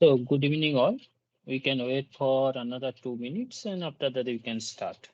So good evening all. We can wait for another 2 minutes and after that we can start.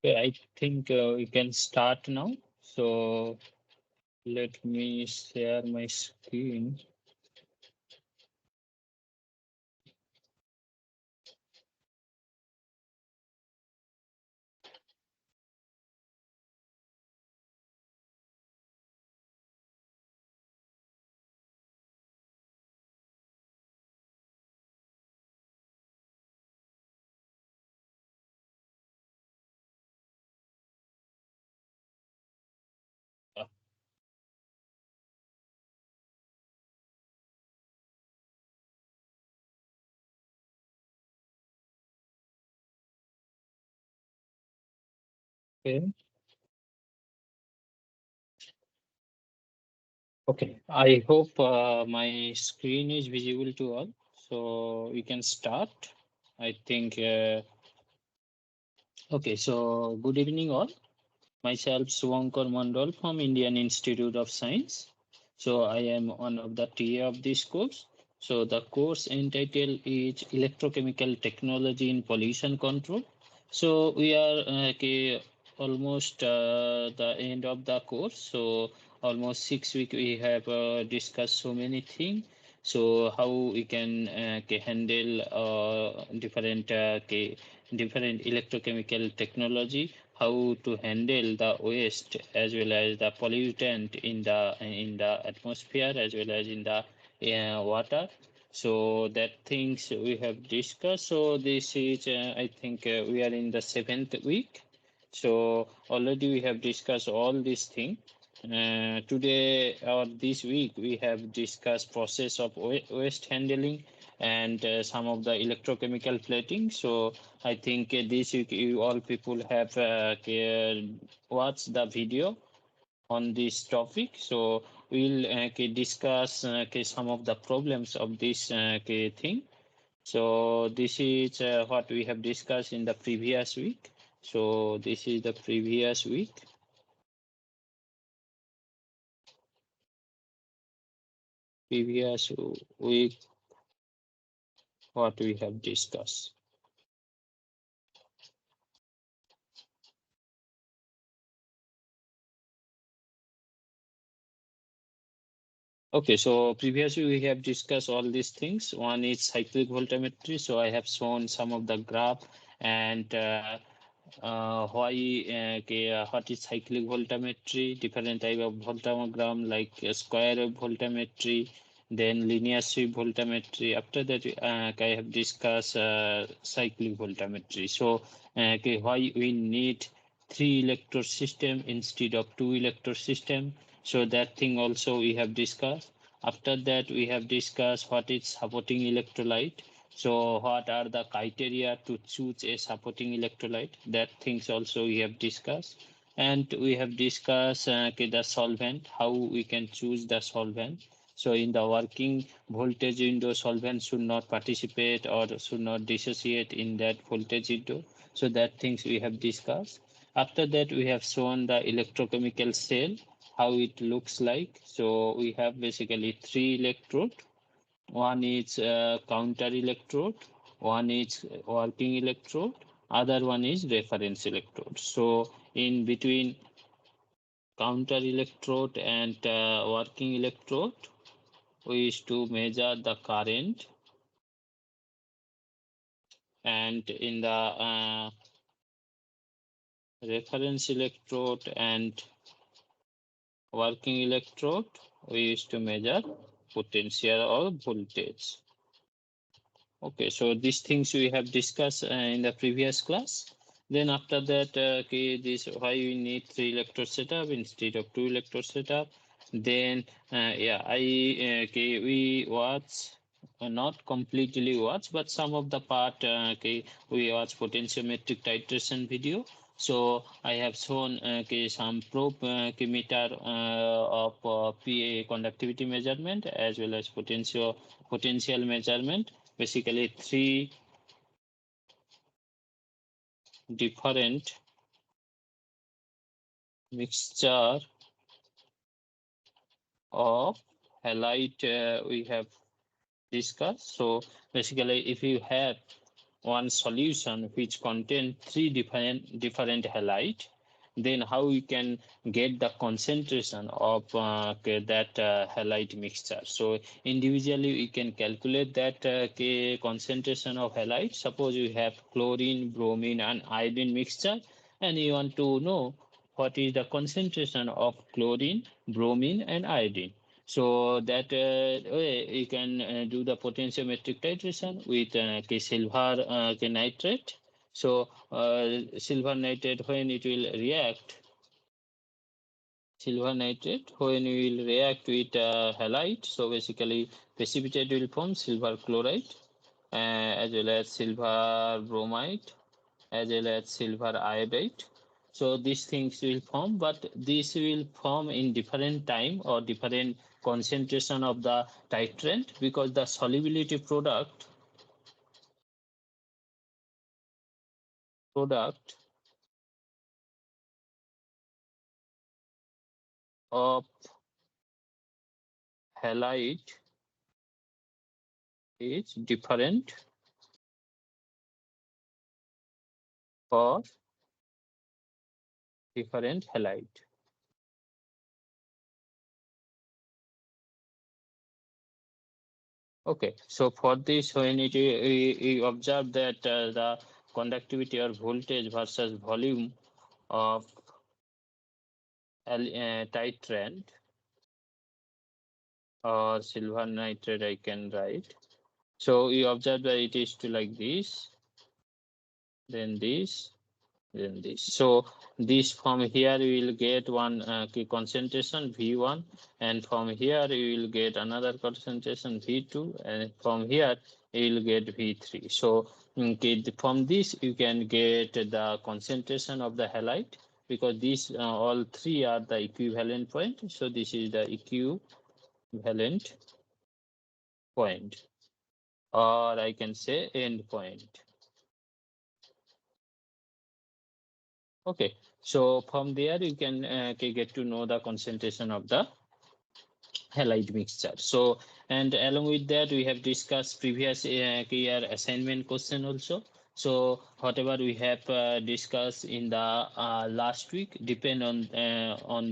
Okay, I think we can start now. So let me share my screen. Okay. Okay. I hope my screen is visible to all. So we can start. I think. Okay. So good evening all. Myself Suvankar Mandal from Indian Institute of Science. So I am one of the TA of this course. So the course entitled is Electrochemical Technology in Pollution Control. So we are almost the end of the course. So almost 6 weeks we have discussed so many things. So how we can handle different electrochemical technology, how to handle the waste as well as the pollutant in the atmosphere as well as in the water. So that things we have discussed. So this is I think we are in the 7th week. So already we have discussed all these things. Today or this week we have discussed process of waste handling and some of the electrochemical plating. So I think this week you all people have watched the video on this topic. So we'll discuss some of the problems of this thing. So this is what we have discussed in the previous week. So this is the previous week. Previous week, what we have discussed. Okay, so previously we have discussed all these things. One is cyclic voltammetry. So I have shown some of the graph and why what is cyclic voltammetry, different type of voltammogram like square wave voltammetry, then linear sweep voltammetry. After that, I have discussed cyclic voltammetry. So why we need 3 electrode system instead of 2 electrode system. So that thing also we have discussed. After that, we have discussed what is supporting electrolyte. So what are the criteria to choose a supporting electrolyte? That things also we have discussed. And we have discussed the solvent, how we can choose the solvent. So in the working voltage window, solvent should not participate or should not dissociate in that voltage window. So that things we have discussed. After that, we have shown the electrochemical cell, how it looks like. So we have basically three electrode. One is counter electrode, one is working electrode, other one is reference electrode. So in between counter electrode and working electrode, we used to measure the current, and in the reference electrode and working electrode, we used to measure potential or voltage. Okay, so these things we have discussed in the previous class. Then after that, okay, this why we need three electrode setup instead of two electrode setup. Then yeah, okay, we watch not completely watch, but some of the part okay, we watch potentiometric titration video. So I have shown okay, some probe meter of PA conductivity measurement as well as potential measurement. Basically three different mixture of halide we have discussed. So basically if you have one solution which contain three different halide, then how we can get the concentration of that halide mixture. So individually we can calculate that concentration of halide. Suppose you have chlorine, bromine and iodine mixture, and you want to know what is the concentration of chlorine, bromine and iodine. So that way you can do the potentiometric titration with silver nitrate. So silver nitrate, when it will react, silver nitrate when we will react with halide, so basically precipitate will form silver chloride as well as silver bromide as well as silver iodide. So these things will form, but this will form in different time or different concentration of the titrant, because the solubility product of halide is different for different halide. Okay, so for this, when we observe that the conductivity or voltage versus volume of titrant or silver nitrate, I can write. So you observe that it is to like this, then this, then this. So this from here we will get one concentration V1, and from here you will get another concentration V2, and from here you will get V3. So okay, from this you can get the concentration of the halide, because these all three are the equivalent point. So this is the equivalent point, or I can say end point. Okay, so from there you can get to know the concentration of the halide mixture. So, and along with that, we have discussed previous year assignment question also. So whatever we have discussed in the last week, depend on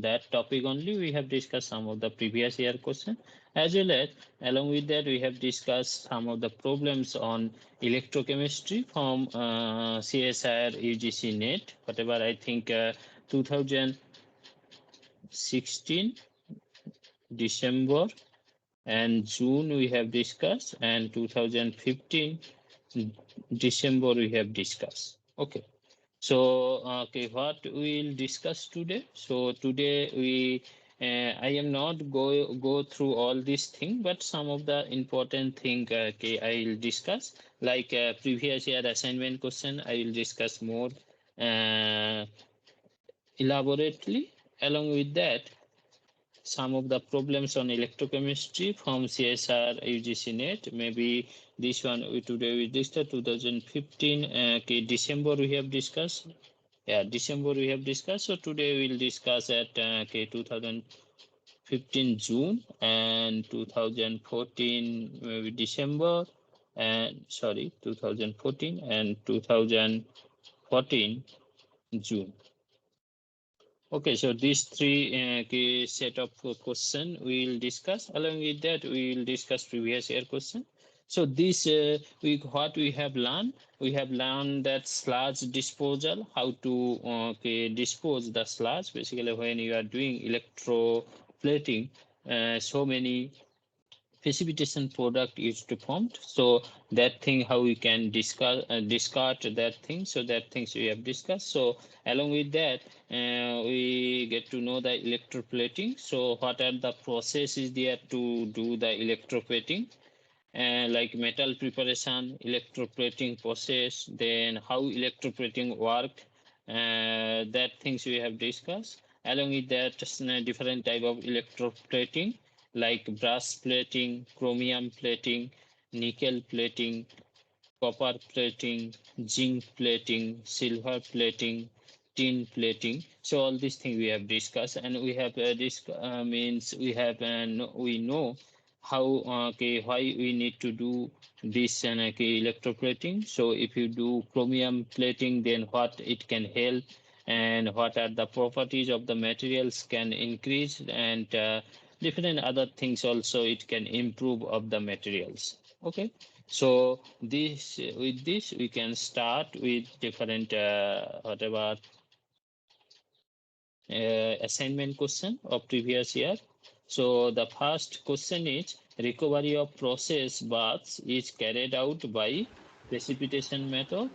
that topic only. We have discussed some of the previous year question, as well as along with that we have discussed some of the problems on electrochemistry from CSIR UGC NET. Whatever I think 2016 December and June we have discussed, and 2015 December we have discussed. Okay. So okay, what we will discuss today? So today we I am not go through all this thing, but some of the important thing okay, I will discuss. Like previous year assignment question, I will discuss more uh, elaborately. Along with that, some of the problems on electrochemistry from CSR UGC net. Maybe this one today we discussed 2015. Okay, December we have discussed. Yeah, December we have discussed. So today we'll discuss at okay 2015 June and 2014 maybe December, and sorry 2014 and 2014 June. Okay, so these three key set of question we will discuss. Along with that, we will discuss previous year question. So this week, what we have learned that sludge disposal, how to dispose the sludge. Basically, when you are doing electroplating, so many precipitation product is formed, so that thing how we can discard that thing, so that things we have discussed. So along with that we get to know the electroplating. So what are the processes there to do the electroplating, like metal preparation, electroplating process, then how electroplating work, that things we have discussed. Along with that, different type of electroplating like brass plating, chromium plating, nickel plating, copper plating, zinc plating, silver plating, tin plating. So all these things we have discussed, and we have means we have we know how okay why we need to do this and okay electroplating. So if you do chromium plating, then what it can help, and what are the properties of the materials can increase, and different other things also it can improve of the materials. Okay, so this with this we can start with different whatever assignment question of previous year. So the first question is recovery of process baths is carried out by precipitation method,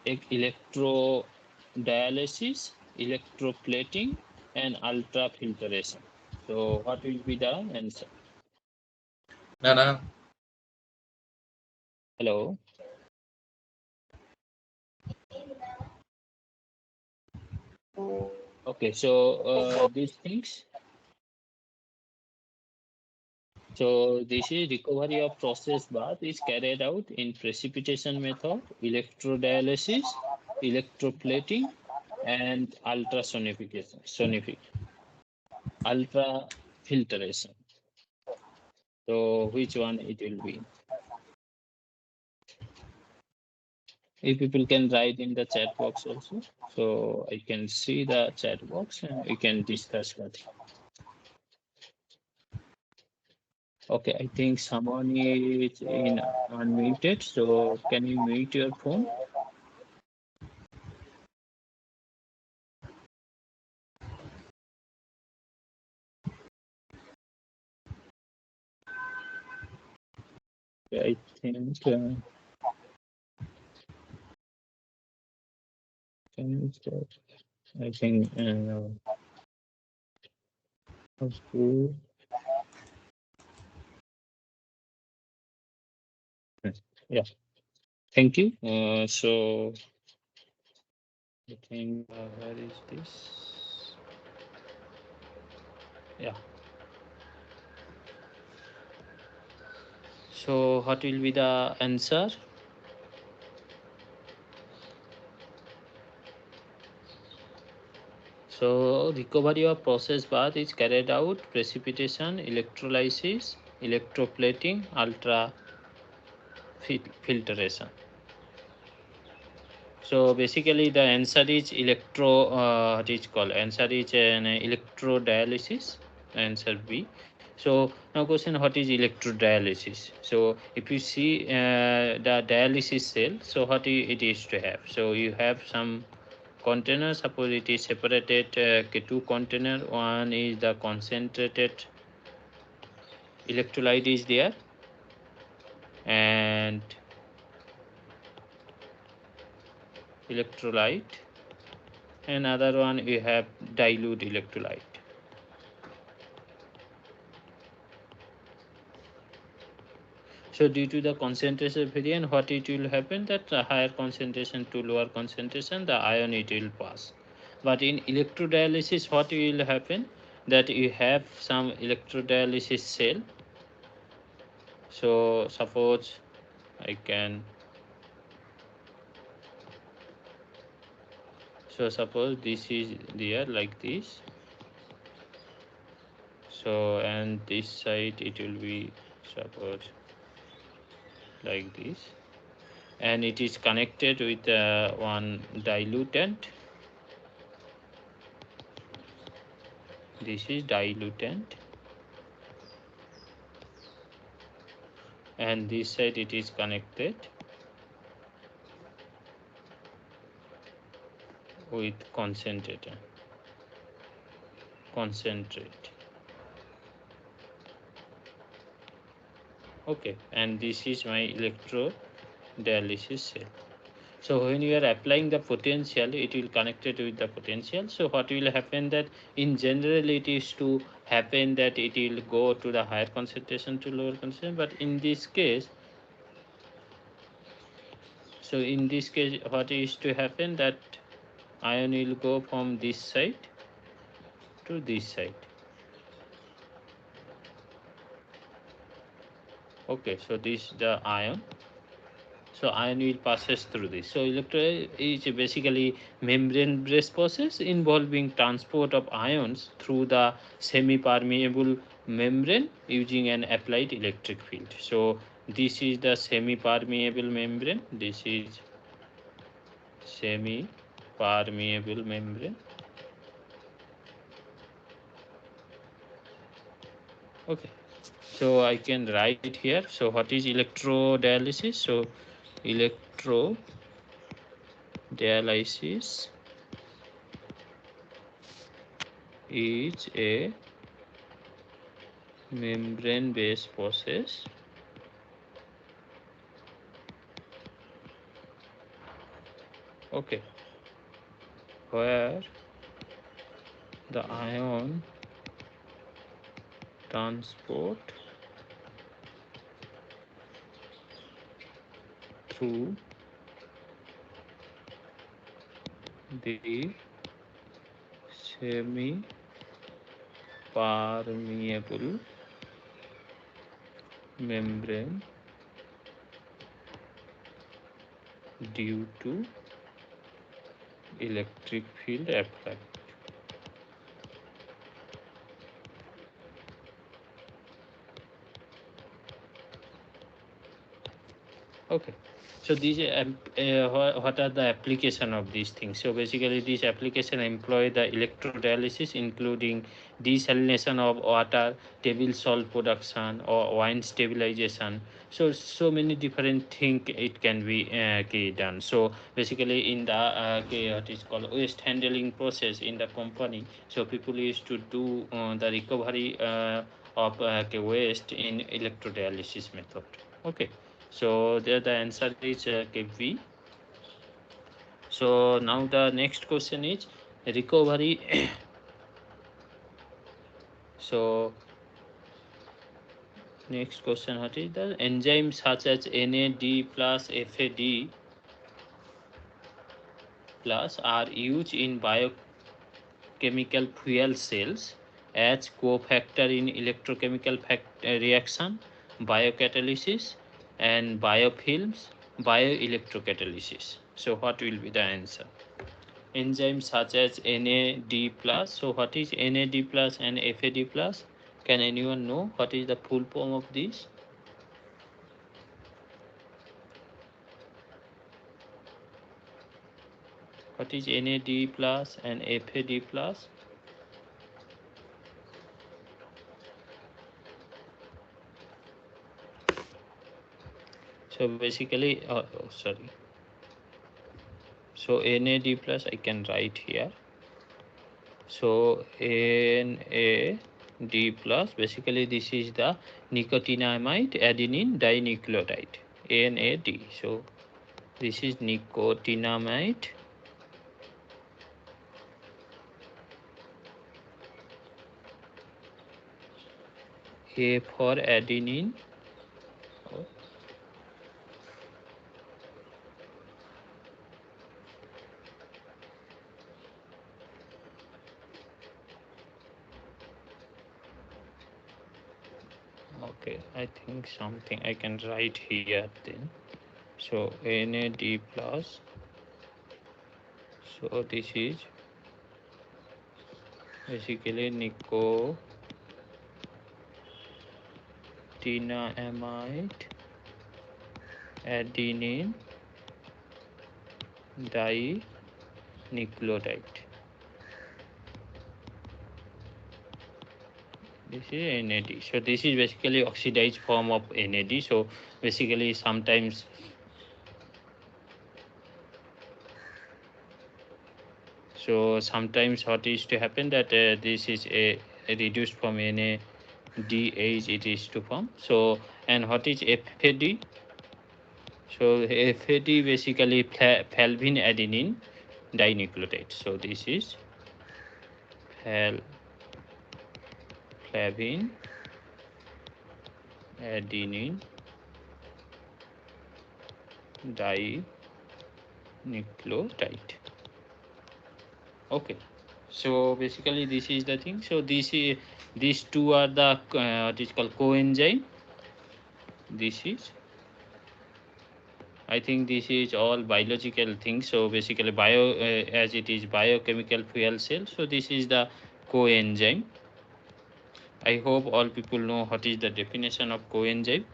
electrodialysis, electroplating, and ultrafiltration. So what will be the answer? No, no. Hello. Okay, so these things. So this is recovery of process bath is carried out in precipitation method, electrodialysis, electroplating, and ultrasonification, ultrafiltration. So which one it will be? If people can write in the chat box also, so I can see the chat box and we can discuss that. Okay, I think someone is in unmuted. So can you mute your phone? I think can you start? I think okay. Yeah. Thank you. So I think where is this? Yeah. So what will be the answer? So recovery of process bath is carried out precipitation, electrolysis, electroplating, ultra filtration. So basically the answer is what is called answer is an electrodialysis, answer B. So now question, what is electrodialysis? So if you see the dialysis cell, so what it is to have? So you have some container, suppose it is separated two container, one is the concentrated electrolyte is there, and electrolyte, another one we have dilute electrolyte. So due to the concentration variance, what it will happen that the higher concentration to lower concentration, the ion it will pass. But in electrodialysis, what will happen that you have some electrodialysis cell. So suppose I can. So suppose this is there like this. So and this side it will be suppose like this, and it is connected with one diluent. This is diluent, and this side it is connected with concentrate. Okay, and this is my electrodialysis cell. So when you are applying the potential, it will connect it with the potential. So what will happen that in general it is to happen that it will go to the higher concentration to lower concentration. But in this case, what is to happen that ion will go from this side to this side. Okay, so this is the ion. So ion will passes through this. So electrolysis is basically membrane-based process involving transport of ions through the semi-permeable membrane using an applied electric field. So this is the semi-permeable membrane. This is semi-permeable membrane. Okay. So I can write here. So what is electrodialysis? So electrodialysis is a membrane-based process okay, where the ion transport through the semi-permeable membrane due to electric field applied. Okay, so these what are the application of these things? So basically these application employ the electrodialysis including desalination of water, table salt production or wine stabilization. So many different things it can be done. So basically in the what is called waste handling process in the company, so people used to do the recovery of waste in electrodialysis method. Okay. So there the answer is V. So now the next question is recovery. So next question, what is the enzymes such as NAD plus FAD plus are used in biochemical fuel cells as cofactor in electrochemical reaction, biocatalysis, and biofilms, bioelectrocatalysis. So what will be the answer? Enzymes such as NAD plus. So what is NAD plus and FAD plus? Can anyone know what is the full form of this? What is NAD plus and FAD plus? So basically, sorry. So NAD plus I can write here. So NAD plus, basically this is the nicotinamide adenine dinucleotide, NAD. So this is nicotinamide A for adenine, Okay, I think something I can write here then. So NAD plus. So this is basically nicotinamide adenine dinucleotide. This is NAD. So this is basically oxidized form of NAD. So basically sometimes what is to happen that this is a reduced from NADH it is to form. So and what is FAD? So FAD basically flavin adenine dinucleotide. So this is flavin adenine dinucleotide. Okay, so basically this is the thing. So these two are the what is called coenzyme. This is, I think this is all biological things. So basically as it is biochemical fuel cell. So this is the coenzyme. I hope all people know what is the definition of coenzyme.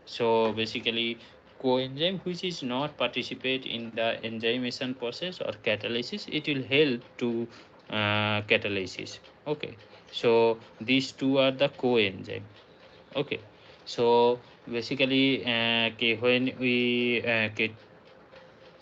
So basically coenzyme which is not participate in the enzymation process or catalysis, it will help to catalysis. Okay, so these two are the coenzyme. Okay, so basically when we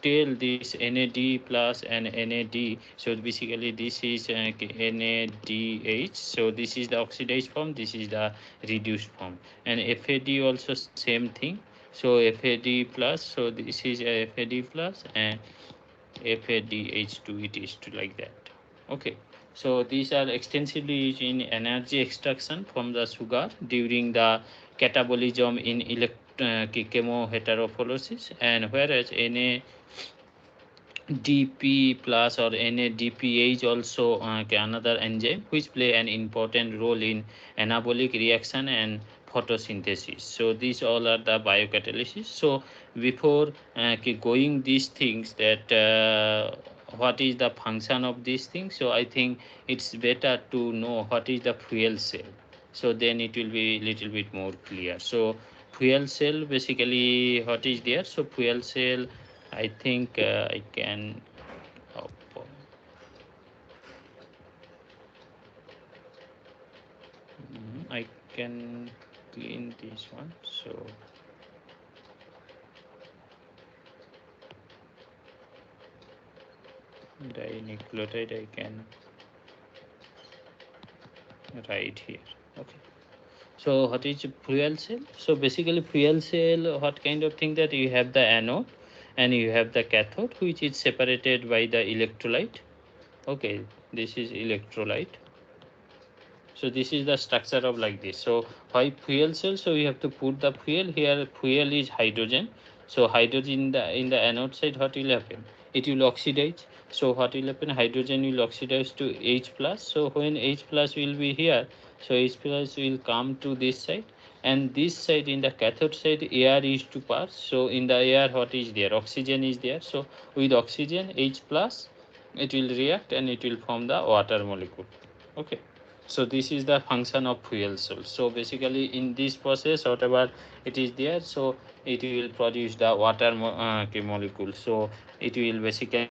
tell this NAD plus and NAD, so basically this is NADH, so this is the oxidized form, this is the reduced form, and FAD also same thing. So FAD plus, so this is FAD plus and FADH2, it is to like that. Okay, so these are extensively used in energy extraction from the sugar during the catabolism in chemoheterophylosis, and whereas NADP plus or NADPH also another enzyme which play an important role in anabolic reaction and photosynthesis. So these all are the biocatalysis. So before going these things that what is the function of these things, so I think it's better to know what is the fuel cell. So then it will be little bit more clear. So fuel cell basically what is there? So fuel cell, I think I can oh, I can clean this one. So dinucleotide I can write here. Okay. So what is fuel cell? So basically fuel cell, what kind of thing that you have the anode and you have the cathode which is separated by the electrolyte. Okay, this is electrolyte. So this is the structure of like this. So why fuel cell? So you have to put the fuel here. Fuel is hydrogen. So hydrogen in the anode side, what will happen? It will oxidize. So what will happen? Hydrogen will oxidize to H plus. So when H plus will be here, so H plus will come to this side, and this side in the cathode side air is to pass. So in the air what is there? Oxygen is there. So with oxygen H plus, it will react and it will form the water molecule. Okay, so this is the function of fuel cell. So basically in this process whatever it is there, so it will produce the water molecule. So it will basically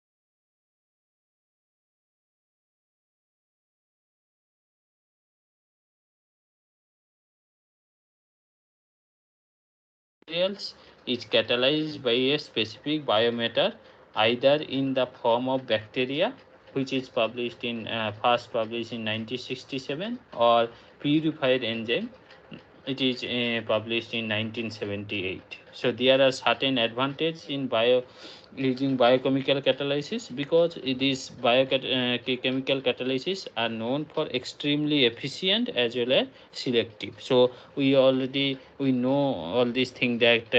materials is catalyzed by a specific biomatter, either in the form of bacteria, which is published in first published in 1967, or purified enzyme, it is published in 1978. So there are certain advantages in using biochemical catalysis, because these biochemical catalysis are known for extremely efficient as well as selective. So we know all these things that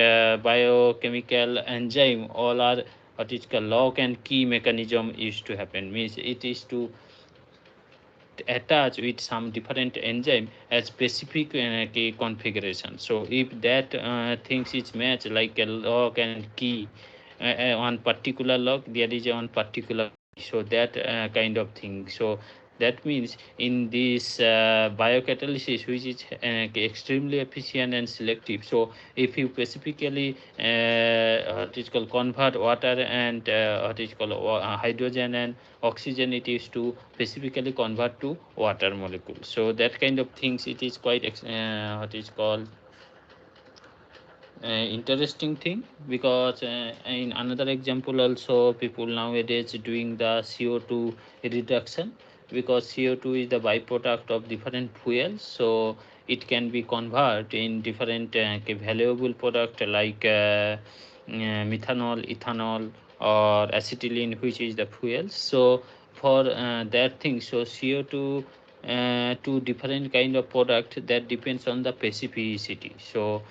biochemical enzyme all are what is called lock and key mechanism is to happen, means it is to attach with some different enzyme as specific configuration. So if that things is match like a log and key, on particular log there is one particular key, so that kind of thing. So that means in this biocatalysis, which is extremely efficient and selective. So if you specifically what is called convert water and what is called hydrogen and oxygen, it is to specifically convert to water molecules. So that kind of things, it is quite what is called interesting thing, because in another example also people nowadays doing the CO2 reduction, because CO2 is the byproduct of different fuels. So it can be converted in different valuable product like methanol, ethanol, or acetylene, which is the fuel. So for that thing, so CO2 to different kind of product, that depends on the specificity. So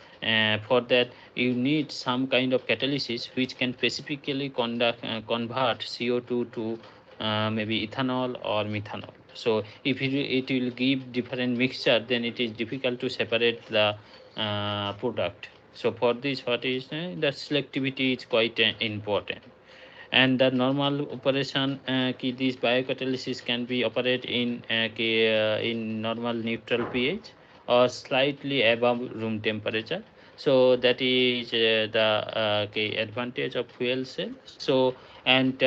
for that you need some kind of catalysis which can specifically convert CO2 to maybe ethanol or methanol. So if it will give different mixture, then it is difficult to separate the product. So for this, what is the selectivity is quite important. And the normal operation, this biocatalysis can be operate in normal neutral pH or slightly above room temperature. So that is the advantage of fuel cell. So and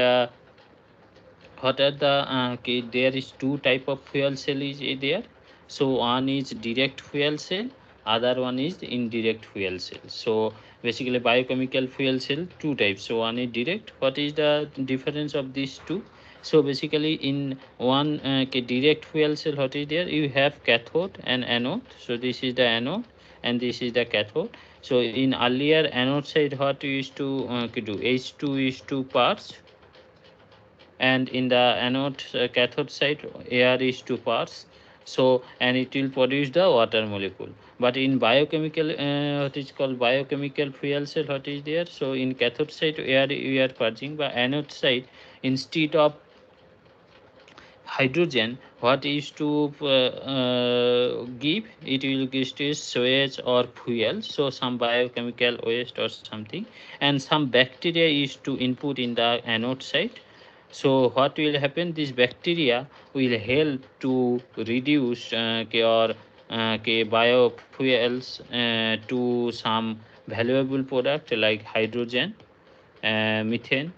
what are the there is two type of fuel cell is there. So one is direct fuel cell, other one is indirect fuel cell. So basically biochemical fuel cell two types. So one is direct. What is the difference of these two? So basically in one direct fuel cell, what is there, you have cathode and anode. So this is the anode and this is the cathode. So in earlier anode side, what you used to do, H2 is 2 parts, and in the anode cathode side air is 2 parts. So and it will produce the water molecule. But in biochemical what is called biochemical fuel cell, what is there, so in cathode side air we are purging, but anode side instead of hydrogen, what is to give, it will give to sewage or fuel, so some biochemical waste or something, and some bacteria is to input in the anode side. So what will happen, this bacteria will help to reduce or biofuels to some valuable product like hydrogen, methane,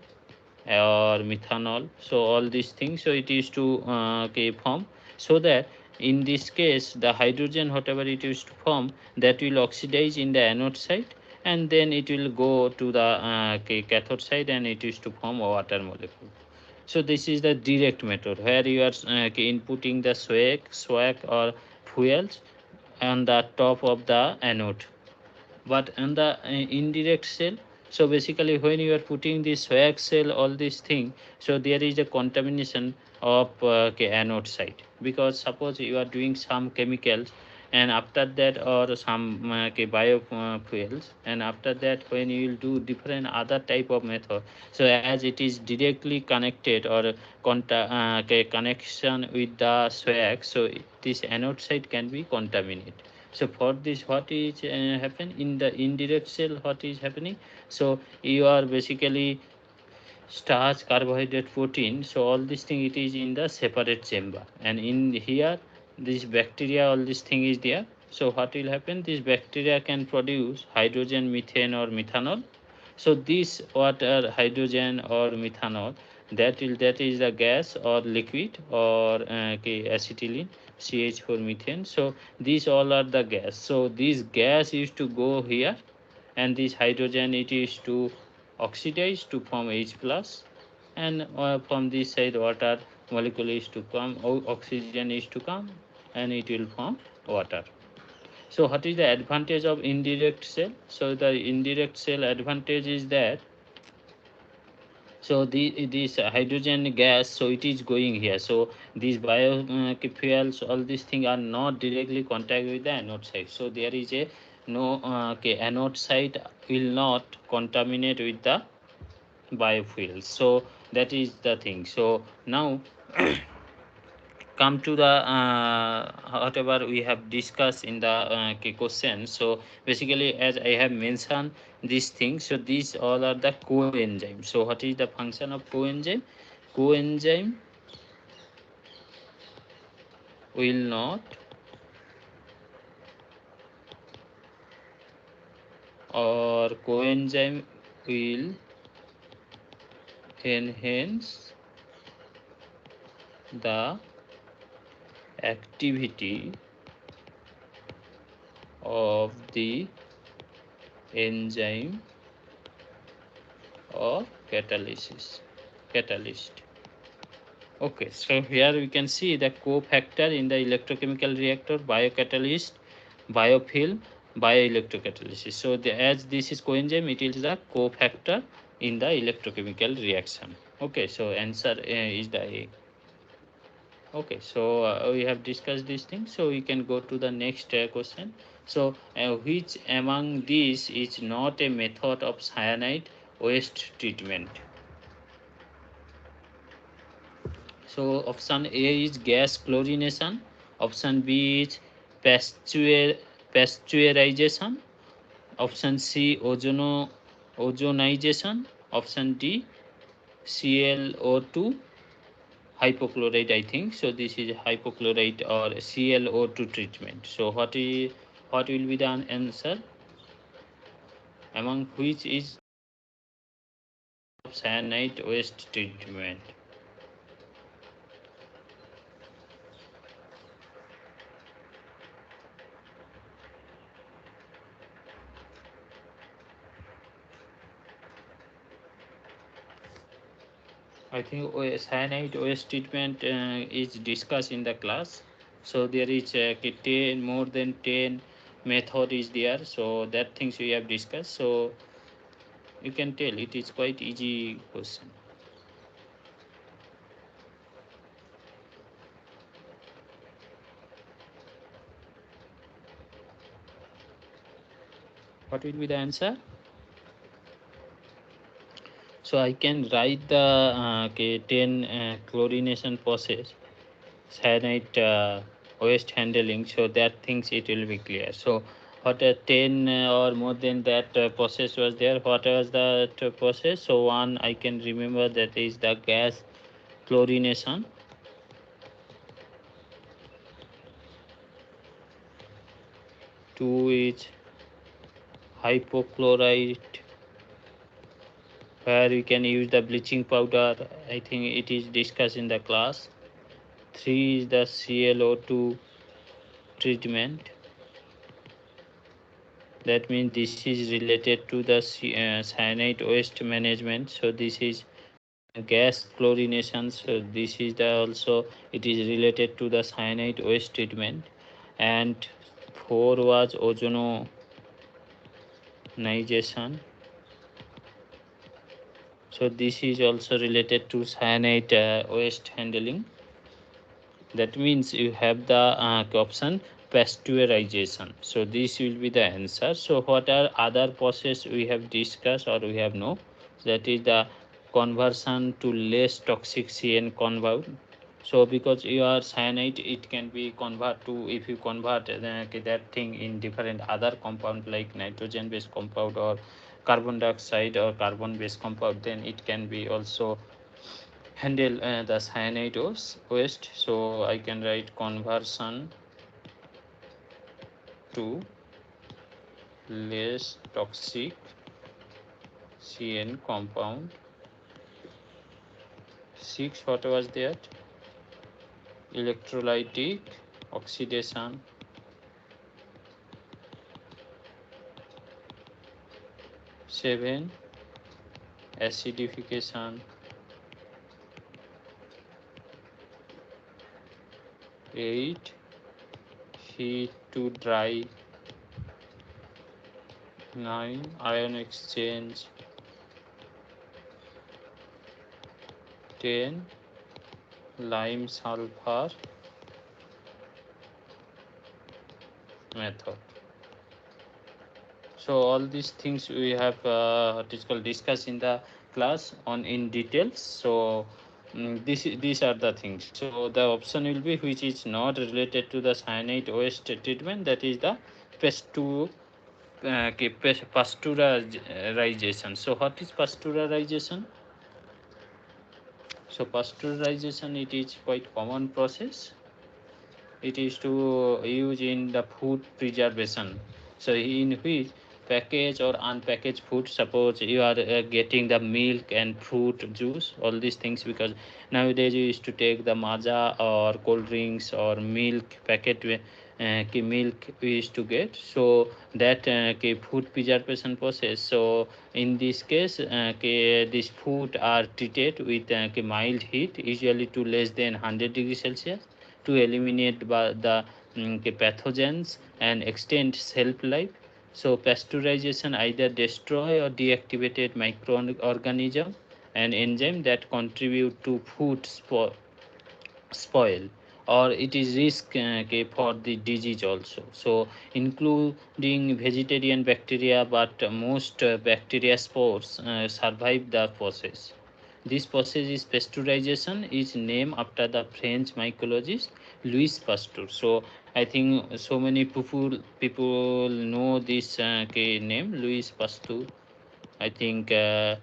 or methanol. So all these things, so it is to form. So that in this case the hydrogen whatever it is to form, that will oxidize in the anode side, and then it will go to the cathode side, and it is to form a water molecule. So this is the direct method where you are inputting the swag or fuels on the top of the anode. But in the indirect cell, so basically when you are putting this swag cell all this thing, so there is a contamination of anode side, because suppose you are doing some chemicals, and after that, or some biofuels, and after that when you will do different other type of method, so as it is directly connected or connection with the swag, so this anode side can be contaminated. So for this, what is happen in the indirect cell, what is happening, so you are basically starch, carbohydrate, protein, so all this thing it is in the separate chamber, and in here this bacteria, all this thing is there. So what will happen, this bacteria can produce hydrogen, methane, or methanol. So this water, hydrogen or methanol, that is the gas or liquid, or acetylene, CH4 methane. So these all are the gas. So this gas is to go here, and this hydrogen it is to oxidize to form H plus, and from this side water molecule is to come, oxygen is to come, and it will form water. So what is the advantage of indirect cell? So the indirect cell advantage is that, so this hydrogen gas, so it is going here. So these biofuels, all these things are not directly contact with the anode side. So there is a no anode side will not contaminate with the biofuels. So that is the thing. So now come to the whatever we have discussed in the question. So basically, as I have mentioned these things, so these all are the coenzyme. So what is the function of coenzyme? Coenzyme will not, or coenzyme will enhance the activity of the enzyme or catalyst. Okay, so here we can see the cofactor in the electrochemical reactor, biocatalyst, biofilm, bioelectrocatalysis. So as this is coenzyme, it is the cofactor in the electrochemical reaction. Okay, so answer is the A. Okay, so we have discussed these things, so we can go to the next question. So which among these is not a method of cyanide waste treatment? So option A is gas chlorination, option B is pasteurization, option C ozonization, option D ClO2 hypochlorite, I think. So this is hypochlorite or ClO2 treatment. So what will be the answer? Among which is cyanide waste treatment? I think cyanide waste treatment is discussed in the class. So there is 10, more than 10 method is there. So that things we have discussed. So you can tell it is quite easy question. What will be the answer? So I can write the 10 chlorination process, cyanide waste handling, so that things it will be clear. So what 10 or more than that process was there? What was that process? So one I can remember, that is the gas chlorination. Two is hypochlorite, where we can use the bleaching powder. I think it is discussed in the class. Three is the ClO2 treatment. That means this is related to the cyanide waste management. So this is gas chlorination. So this is the also, it is related to the cyanide waste treatment. And 4 was ozonization. So this is also related to cyanide waste handling. That means you have the option pasteurization. So this will be the answer. So what are other process we have discussed or we have know? That is the conversion to less toxic CN compound. So because your cyanide, it can be convert to, if you convert that thing in different other compound like nitrogen based compound or carbon dioxide or carbon based compound, then it can be also handle the cyanide waste. So I can write conversion to less toxic CN compound. 6, what was that? Electrolytic oxidation. 7, acidification. 8, heat to dry. 9, ion exchange. 10, lime sulfur method. So all these things we have discussed in the class on in details. So These are the things. So the option will be which is not related to the cyanide waste treatment, that is the pasteurization. So what is pasteurization? So pasteurization, it is quite common process. It is to use in the food preservation. So in which packaged or unpackaged food, suppose you are getting the milk and fruit juice, all these things, because nowadays you used to take the maja or cold drinks or milk packet, milk we used to get. So that food preservation process. So in this case, this food are treated with mild heat, usually to less than 100 degrees Celsius, to eliminate the pathogens and extend shelf life. So pasteurization either destroy or deactivated microorganism and enzyme that contribute to food spoil, or it is risk for the disease also. So including vegetarian bacteria, but most bacteria spores survive the process. This process is pasteurization, is named after the French mycologist Louis Pasteur. So I think so many people know this name Louis Pasteur. I think TUR.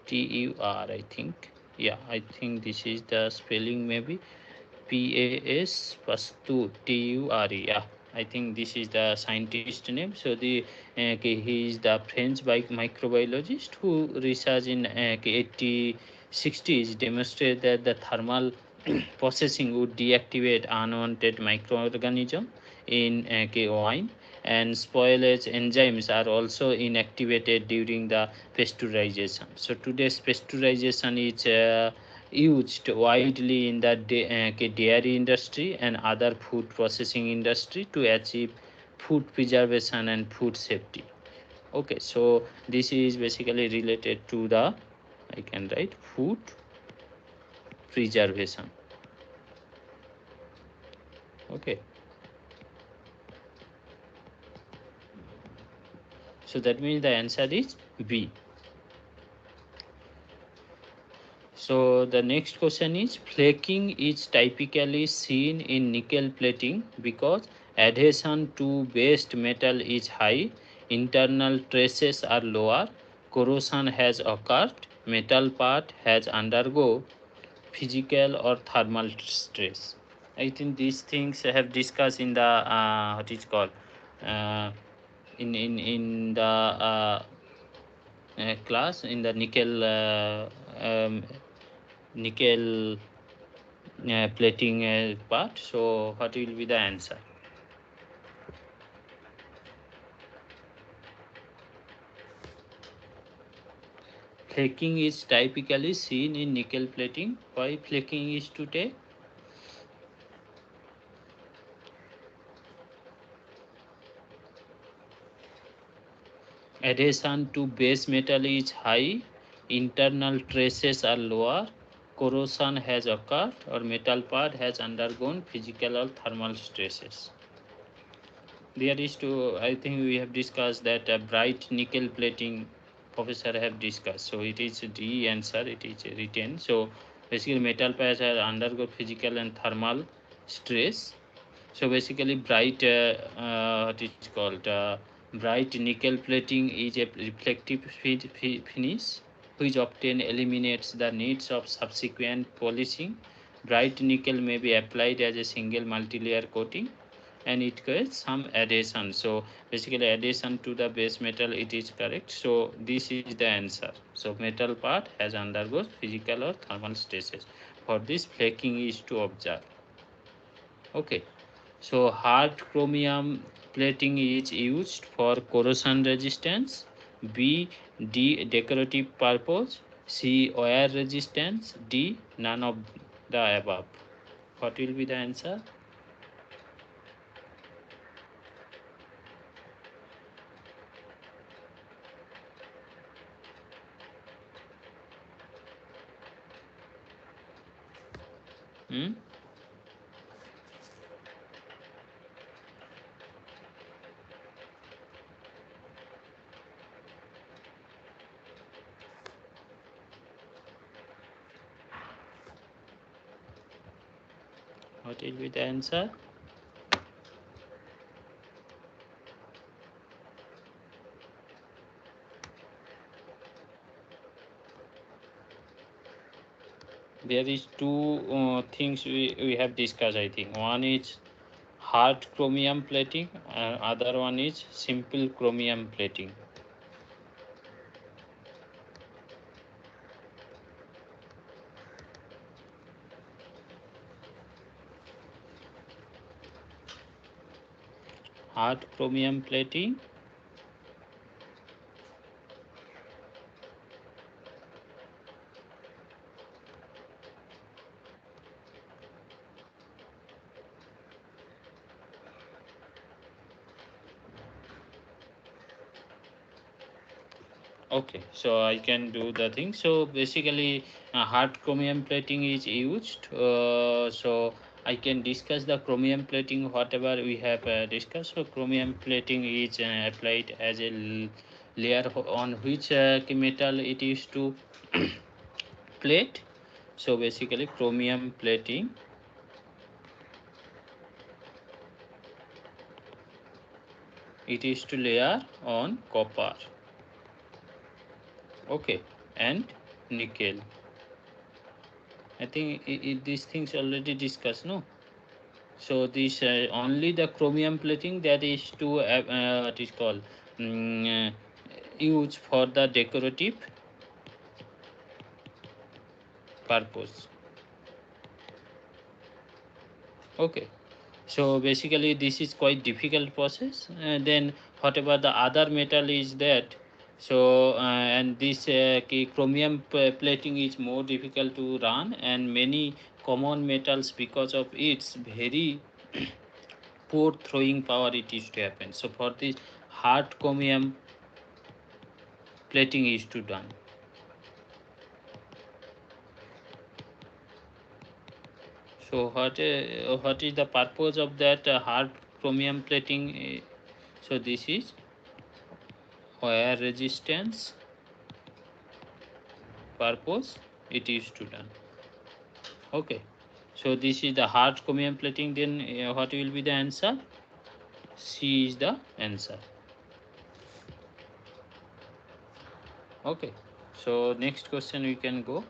I think, yeah, I think this is the spelling, maybe PAS Pasteur, TURE. Yeah, I think this is the scientist name. So he is the French microbiologist who research in 8060s demonstrated that the thermal processing would deactivate unwanted microorganism in wine, and spoilage enzymes are also inactivated during the pasteurization. So today's pasteurization is used widely in the dairy industry and other food processing industry to achieve food preservation and food safety. Okay, so this is basically related to the, I can write, food preservation. Okay, so that means the answer is B. So the next question is, flaking is typically seen in nickel plating because adhesion to base metal is high, internal traces are lower, corrosion has occurred, metal part has undergo physical or thermal stress. I think these things I have discussed in the what is called uh, in the class in the nickel plating part. So what will be the answer? Flaking is typically seen in nickel plating. Why flaking is to take? Adhesion to base metal is high, internal traces are lower, corrosion has occurred, or metal part has undergone physical or thermal stresses. There is to, I think we have discussed that bright nickel plating, professor have discussed. So it is D answer, it is written. So basically metal parts are undergo physical and thermal stress. So basically bright, what is called, bright nickel plating is a reflective finish which often eliminates the needs of subsequent polishing. Bright nickel may be applied as a single multi-layer coating, and it creates some adhesion. So basically adhesion to the base metal, it is correct. So this is the answer. So metal part has undergoes physical or thermal stresses. For this, flaking is to observe. Okay. So hard chromium plating is used for corrosion resistance, B, D, decorative purpose, C, wear resistance, D, none of the above. What will be the answer? Hmm? What will be the answer? There is two things we have discussed, I think. One is hard chromium plating and other one is simple chromium plating. Hard chromium plating, okay, so I can do the thing. So basically hard chromium plating is used, so I can discuss the chromium plating whatever we have discussed. So chromium plating is applied as a layer on which metal it is to plate. So basically chromium plating it is to layer on copper, okay, and nickel. I think these things already discussed, no? So this only the chromium plating that is to what is called used for the decorative purpose. Okay. So basically this is quite difficult process. Then whatever the other metal is that, so and this chromium plating is more difficult to run, and many common metals because of its very poor throwing power it is to happen. So for this hard chromium plating is to done. So what is the purpose of that hard chromium plating? So this is wear resistance purpose it is to done. Okay, so this is the hard chromium plating. Then what will be the answer? C is the answer. Okay, so next question we can go.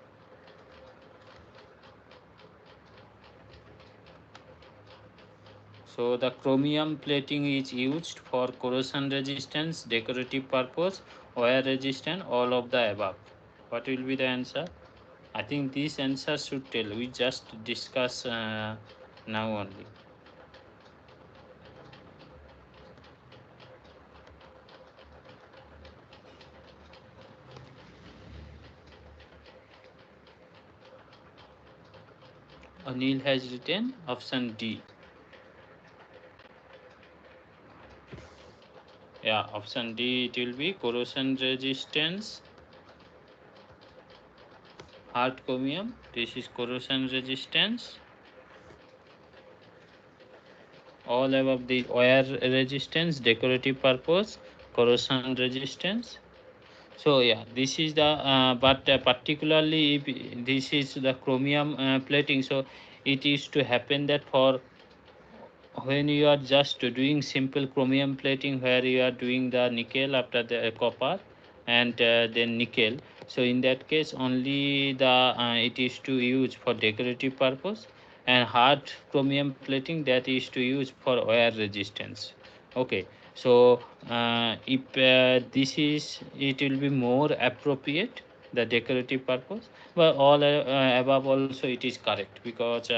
So the chromium plating is used for corrosion resistance, decorative purpose, wear resistance, all of the above. What will be the answer? I think this answer should tell. We just discuss now only. Anil has written option D. Yeah, option D it will be corrosion resistance, hard chromium. This is corrosion resistance. All above the wear resistance, decorative purpose, corrosion resistance. So yeah, this is the but particularly if this is the chromium plating. So it is to happen that for when you are just doing simple chromium plating where you are doing the nickel after the copper and then nickel, so in that case only the it is to use for decorative purpose, and hard chromium plating that is to use for wear resistance. Okay, so if this is it will be more appropriate the decorative purpose, but all above also it is correct because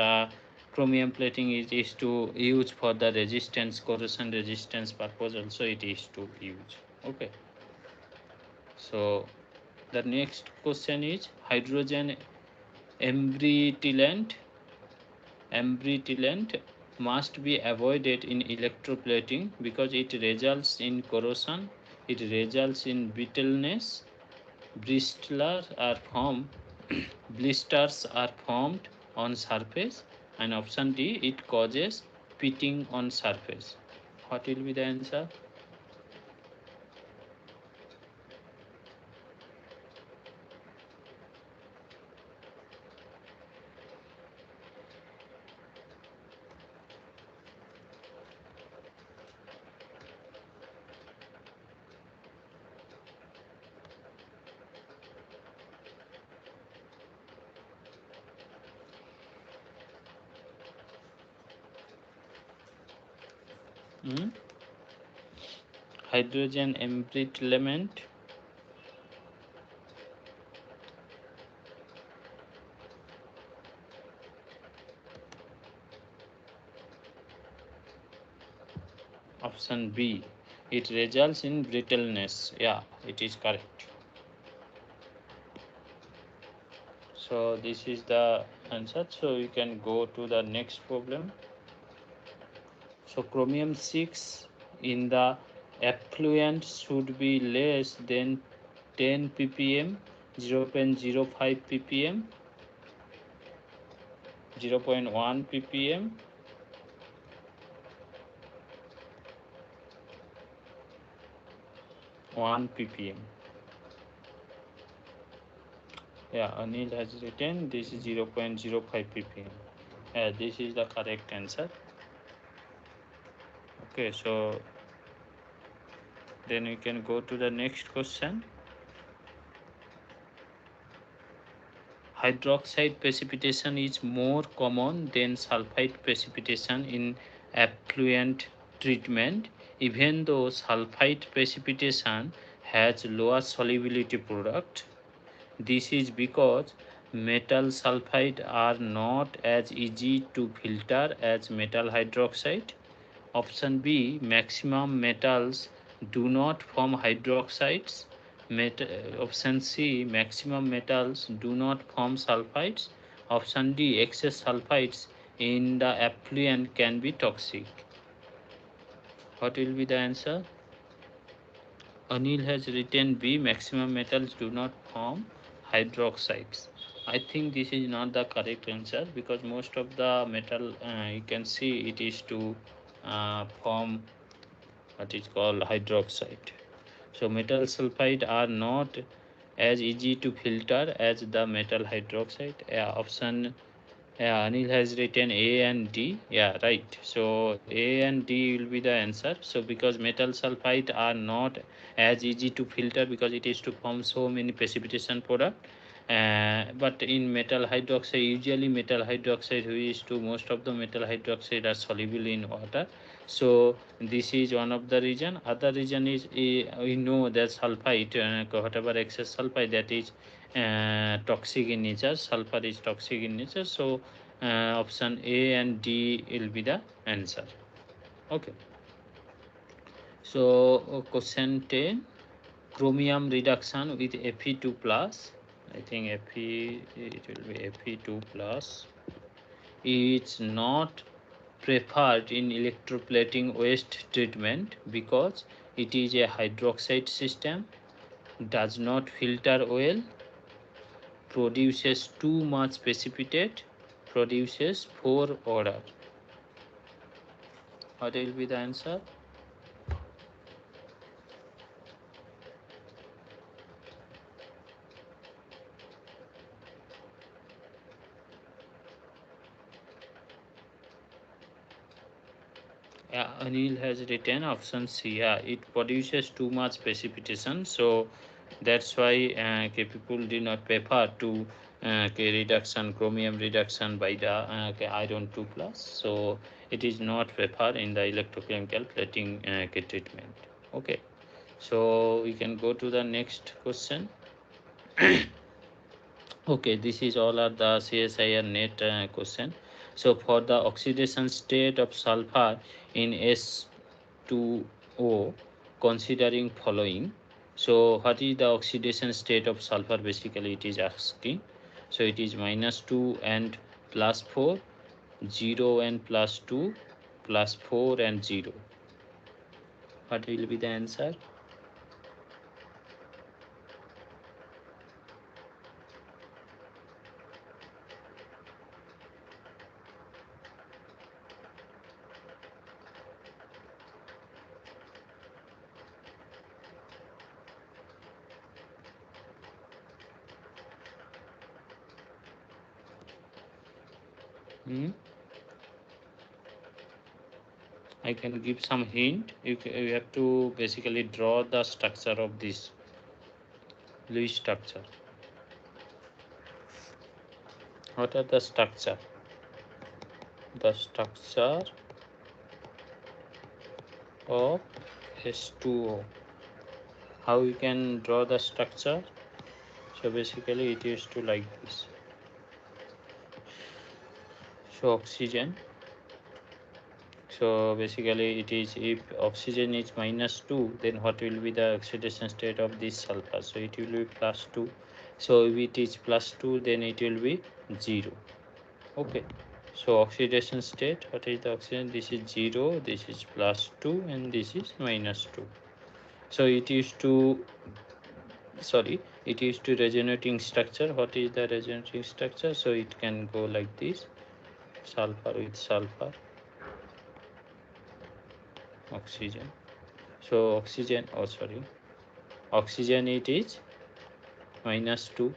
chromium plating is to use for the resistance, corrosion resistance purpose also it is to use. Okay, so the next question is hydrogen embrittlement must be avoided in electroplating because it results in corrosion, it results in brittleness, blisters are formed blisters are formed on surface, and option D it causes pitting on surface. What will be the answer? Hydrogen embrittlement. Option B, it results in brittleness. Yeah, it is correct. So this is the answer. So you can go to the next problem. So chromium 6 in the effluent should be less than 10 ppm, 0.05 ppm, 0.1 ppm, 1 ppm. Yeah, Anil has written this is 0.05 ppm. Yeah, this is the correct answer. Okay, so then we can go to the next question. Hydroxide precipitation is more common than sulfide precipitation in effluent treatment, even though sulfide precipitation has lower solubility product. This is because metal sulfide are not as easy to filter as metal hydroxide. Option B, maximum metals do not form hydroxides. Option C, maximum metals do not form sulfides. Option D, excess sulfides in the effluent can be toxic. What will be the answer? Anil has written B, maximum metals do not form hydroxides. I think this is not the correct answer because most of the metal you can see it is to form what is called hydroxide. So metal sulfide are not as easy to filter as the metal hydroxide. Option Anil has written A and D. Yeah, right. So A and D will be the answer. So because metal sulfide are not as easy to filter because it is to form so many precipitation product. But in metal hydroxide, usually metal hydroxide, most of the metal hydroxide are soluble in water. So this is one of the reason. Other reason is we know that sulfide, whatever excess sulfide, that is toxic in nature. Sulfur is toxic in nature. So option A and D will be the answer. Okay. So question 10, chromium reduction with Fe2 plus. I think Fe, it will be Fe2 plus. It's not preferred in electroplating waste treatment because it is a hydroxide system, does not filter well, produces too much precipitate, produces poor odor. What will be the answer? Yeah, Anil has written option C. Yeah, it produces too much precipitation, so that's why people do not prefer to reduction, chromium reduction by the iron 2 plus. So it is not preferred in the electrochemical plating treatment. Okay, so we can go to the next question. Okay, this is all are the CSIR net question. So for the oxidation state of sulfur in S2O, considering following. So what is the oxidation state of sulfur? Basically, it is asking. So it is -2 and +4, 0 and +2, +4 and 0. What will be the answer? Hmm? I can give some hint. You have to basically draw the structure of this Lewis structure. What are the structure? The structure of H2O. How we can draw the structure? So basically it is to like this. So oxygen. So basically it is, if oxygen is -2, then what will be the oxidation state of this sulfur? So it will be +2. So if it is +2, then it will be 0. Okay. So oxidation state, what is the oxygen? This is 0, this is +2, and this is -2. So it is to regenerating structure. What is the regenerating structure? So it can go like this: sulfur with sulfur, oxygen. So oxygen, oxygen it is -2,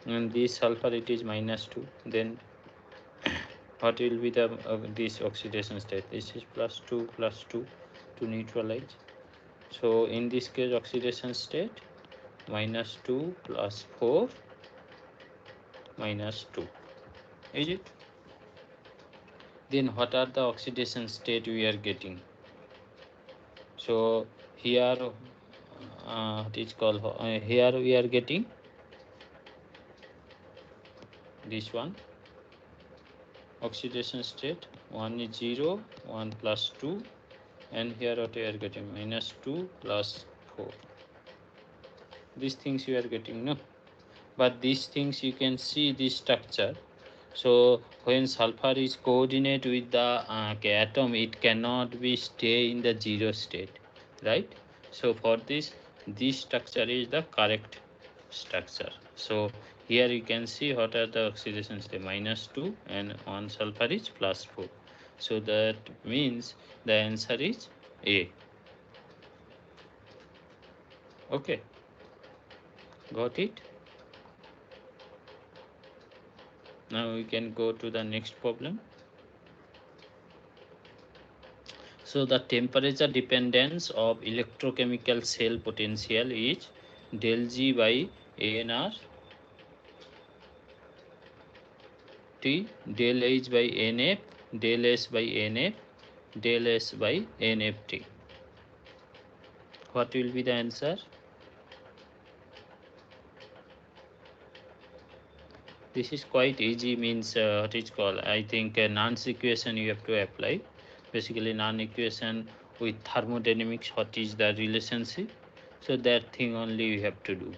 and this sulfur it is -2. Then what will be the this oxidation state? This is +2 +2 to neutralize. So in this case oxidation state -2 +4 -2. Is it? Then what are the oxidation state we are getting? So here it is called here we are getting this one oxidation state. One is 0, 1 + 2, and here what we are getting -2 +4. These things you are getting, no? But these things you can see this structure. So when sulfur is coordinate with the atom, it cannot be stay in the 0 state, right? So for this structure is the correct structure. So here you can see what are the oxidation state: -2, and on sulfur is +4. So that means the answer is A. Okay, got it? Now we can go to the next problem. So the temperature dependence of electrochemical cell potential is del G by ANR T, del H by NF, del S by NF, del S by NFT. What will be the answer? This is quite easy, means what is called, I think Nernst equation you have to apply. Basically Nernst equation with thermodynamics, what is the relationship? So that thing only you have to do.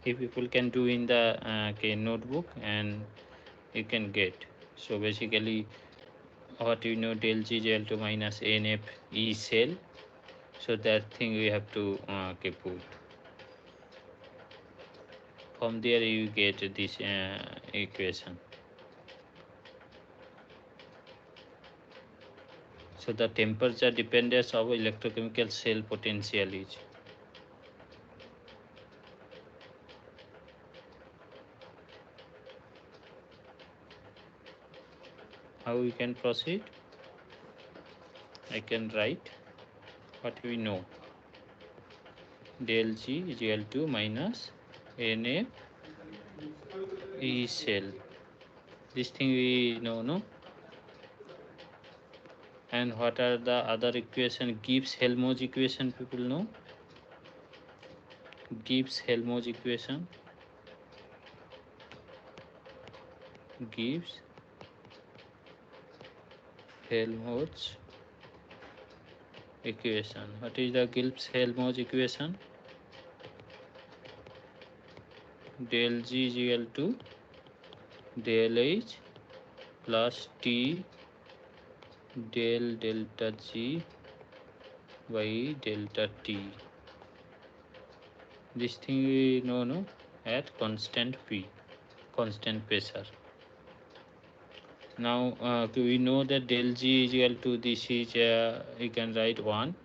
If people can do in the notebook, and you can get. So basically what you know, del G del to minus NF E cell. So that thing we have to put. From there you get this equation. So the temperature dependence of electrochemical cell potential is. How we can proceed? I can write what we know. Del G is equal to minus NF E cell. This thing we know, no? And what are the other equation? Gibbs-Helmholtz equation, people know? Gibbs-Helmholtz equation. Gibbs-Helmholtz equation. What is the Gibbs-Helmholtz equation? Del G is equal to del H plus T del delta G by delta T. This thing we know, no? At constant P, constant pressure. Now we know that del G is equal to this is you can write 1.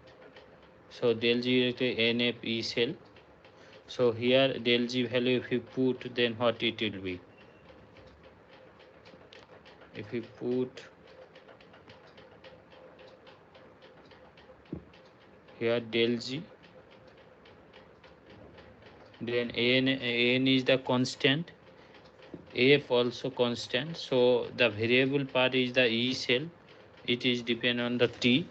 So del G is equal to NF E cell. So here del G value if you put, then what it will be? If you put here del G, then An is the constant, F also constant, so the variable part is the E cell, it is depend on the T.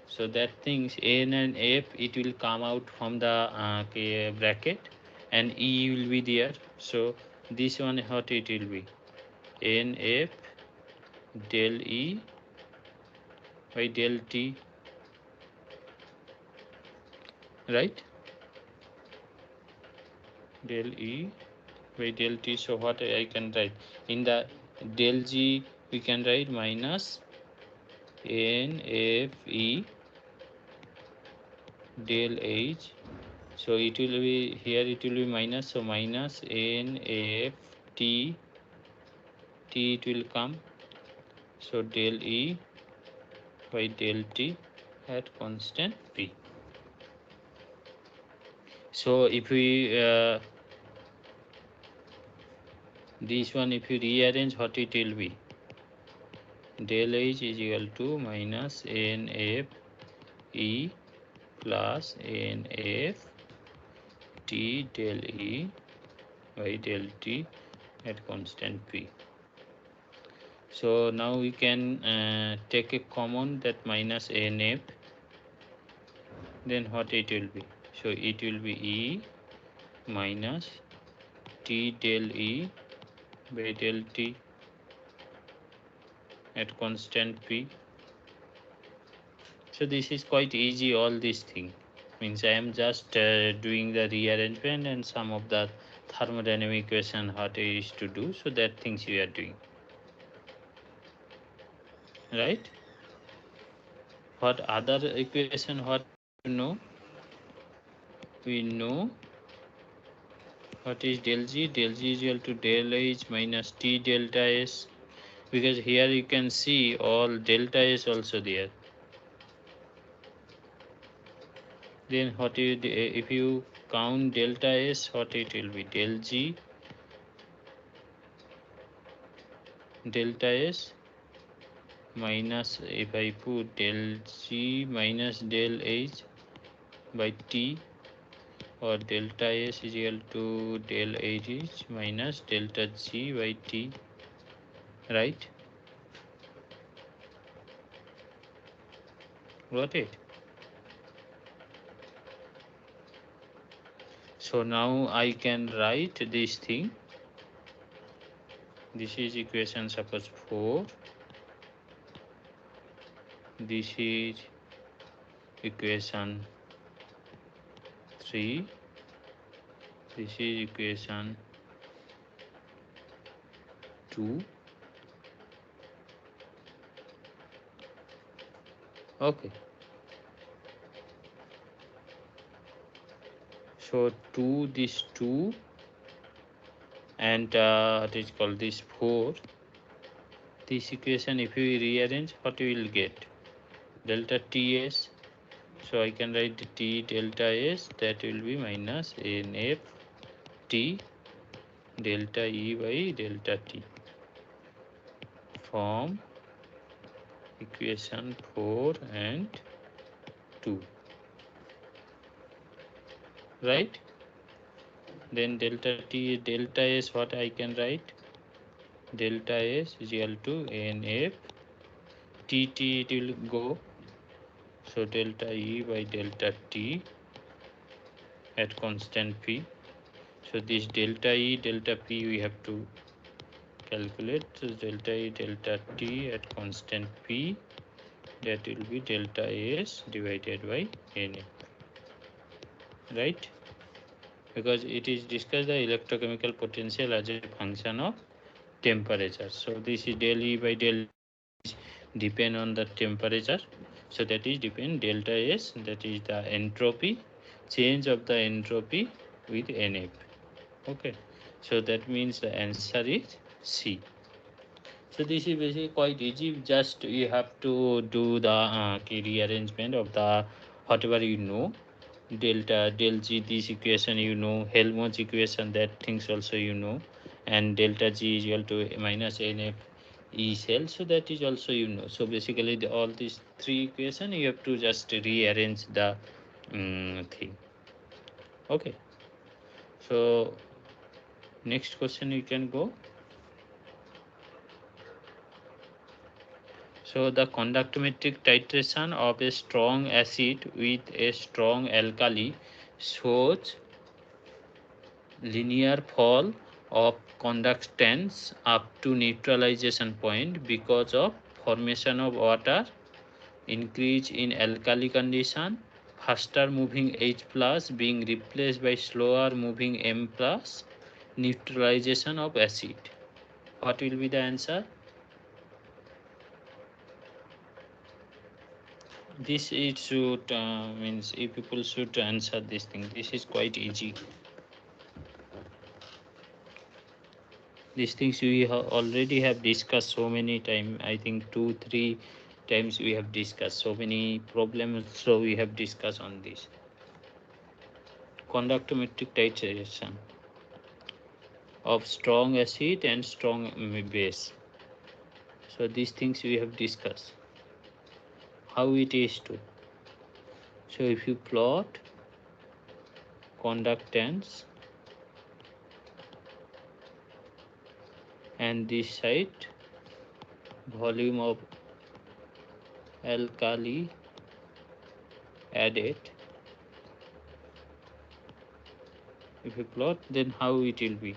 So that things N and F, it will come out from the bracket, and E will be there. So this one what it will be, N F del E by del T, right? Del E by del T. So what I can write in the del G, we can write minus N F E del H. So it will be here, it will be minus, so minus N F T, T it will come, so del E by del T at constant P. So if we this one, if you rearrange, what it will be, del H is equal to minus N F E plus N F T del E by del T at constant P. So now we can take a common, that minus NF, then what it will be? So it will be E minus T del E by del T at constant P. So this is quite easy, all these things. Means I am just doing the rearrangement and some of the thermodynamic equation what is to do. So that things we are doing. Right? What other equation what we have to know? We know what is del G? Del G is equal to del H minus T delta S, because here you can see all delta S also there. Then what is if you count delta S, what it will be? Del G delta S minus, if I put del G minus del H by T, or delta S is equal to del H minus delta G by T, right? Got it? So now I can write this thing. This is equation suppose 4. This is equation 3. This is equation 2. Okay. So 2, this 2, and what is called this 4. This equation, if you rearrange, what you will get? Delta Ts. So I can write T delta S, that will be minus NF T delta E by delta T from equation 4 and 2, right? Then delta T delta S, what I can write? Delta S is equal to NF T, it will go, so delta E by delta T at constant P. So this delta E delta P we have to calculate. So delta E delta T at constant P, that will be delta S divided by NF, right? Because it is discussed the electrochemical potential as a function of temperature. So this is del E by del is depend on the temperature. So that is depend delta S, that is the entropy, change of the entropy with NF. Okay. So that means the answer is C. So this is basically quite easy. Just you have to do the rearrangement of the whatever you know. Delta del G, this equation you know, Helmholtz equation, that things also you know, and delta G is equal to minus NF E cell, so that is also you know. So basically all these three equation you have to just rearrange the thing. Okay. So next question you can go. So the conductometric titration of a strong acid with a strong alkali shows linear fall of conductance up to neutralization point because of formation of water, increase in alkali condition, faster moving H plus being replaced by slower moving M plus, neutralization of acid. What will be the answer? This it should means if people should answer this thing. This is quite easy. These things we already have discussed so many times. I think 2-3 times we have discussed so many problems. So we have discussed on this conductometric titration of strong acid and strong base. So these things we have discussed. How it is to. So if you plot conductance and this side volume of alkali added, if you plot, then how it will be?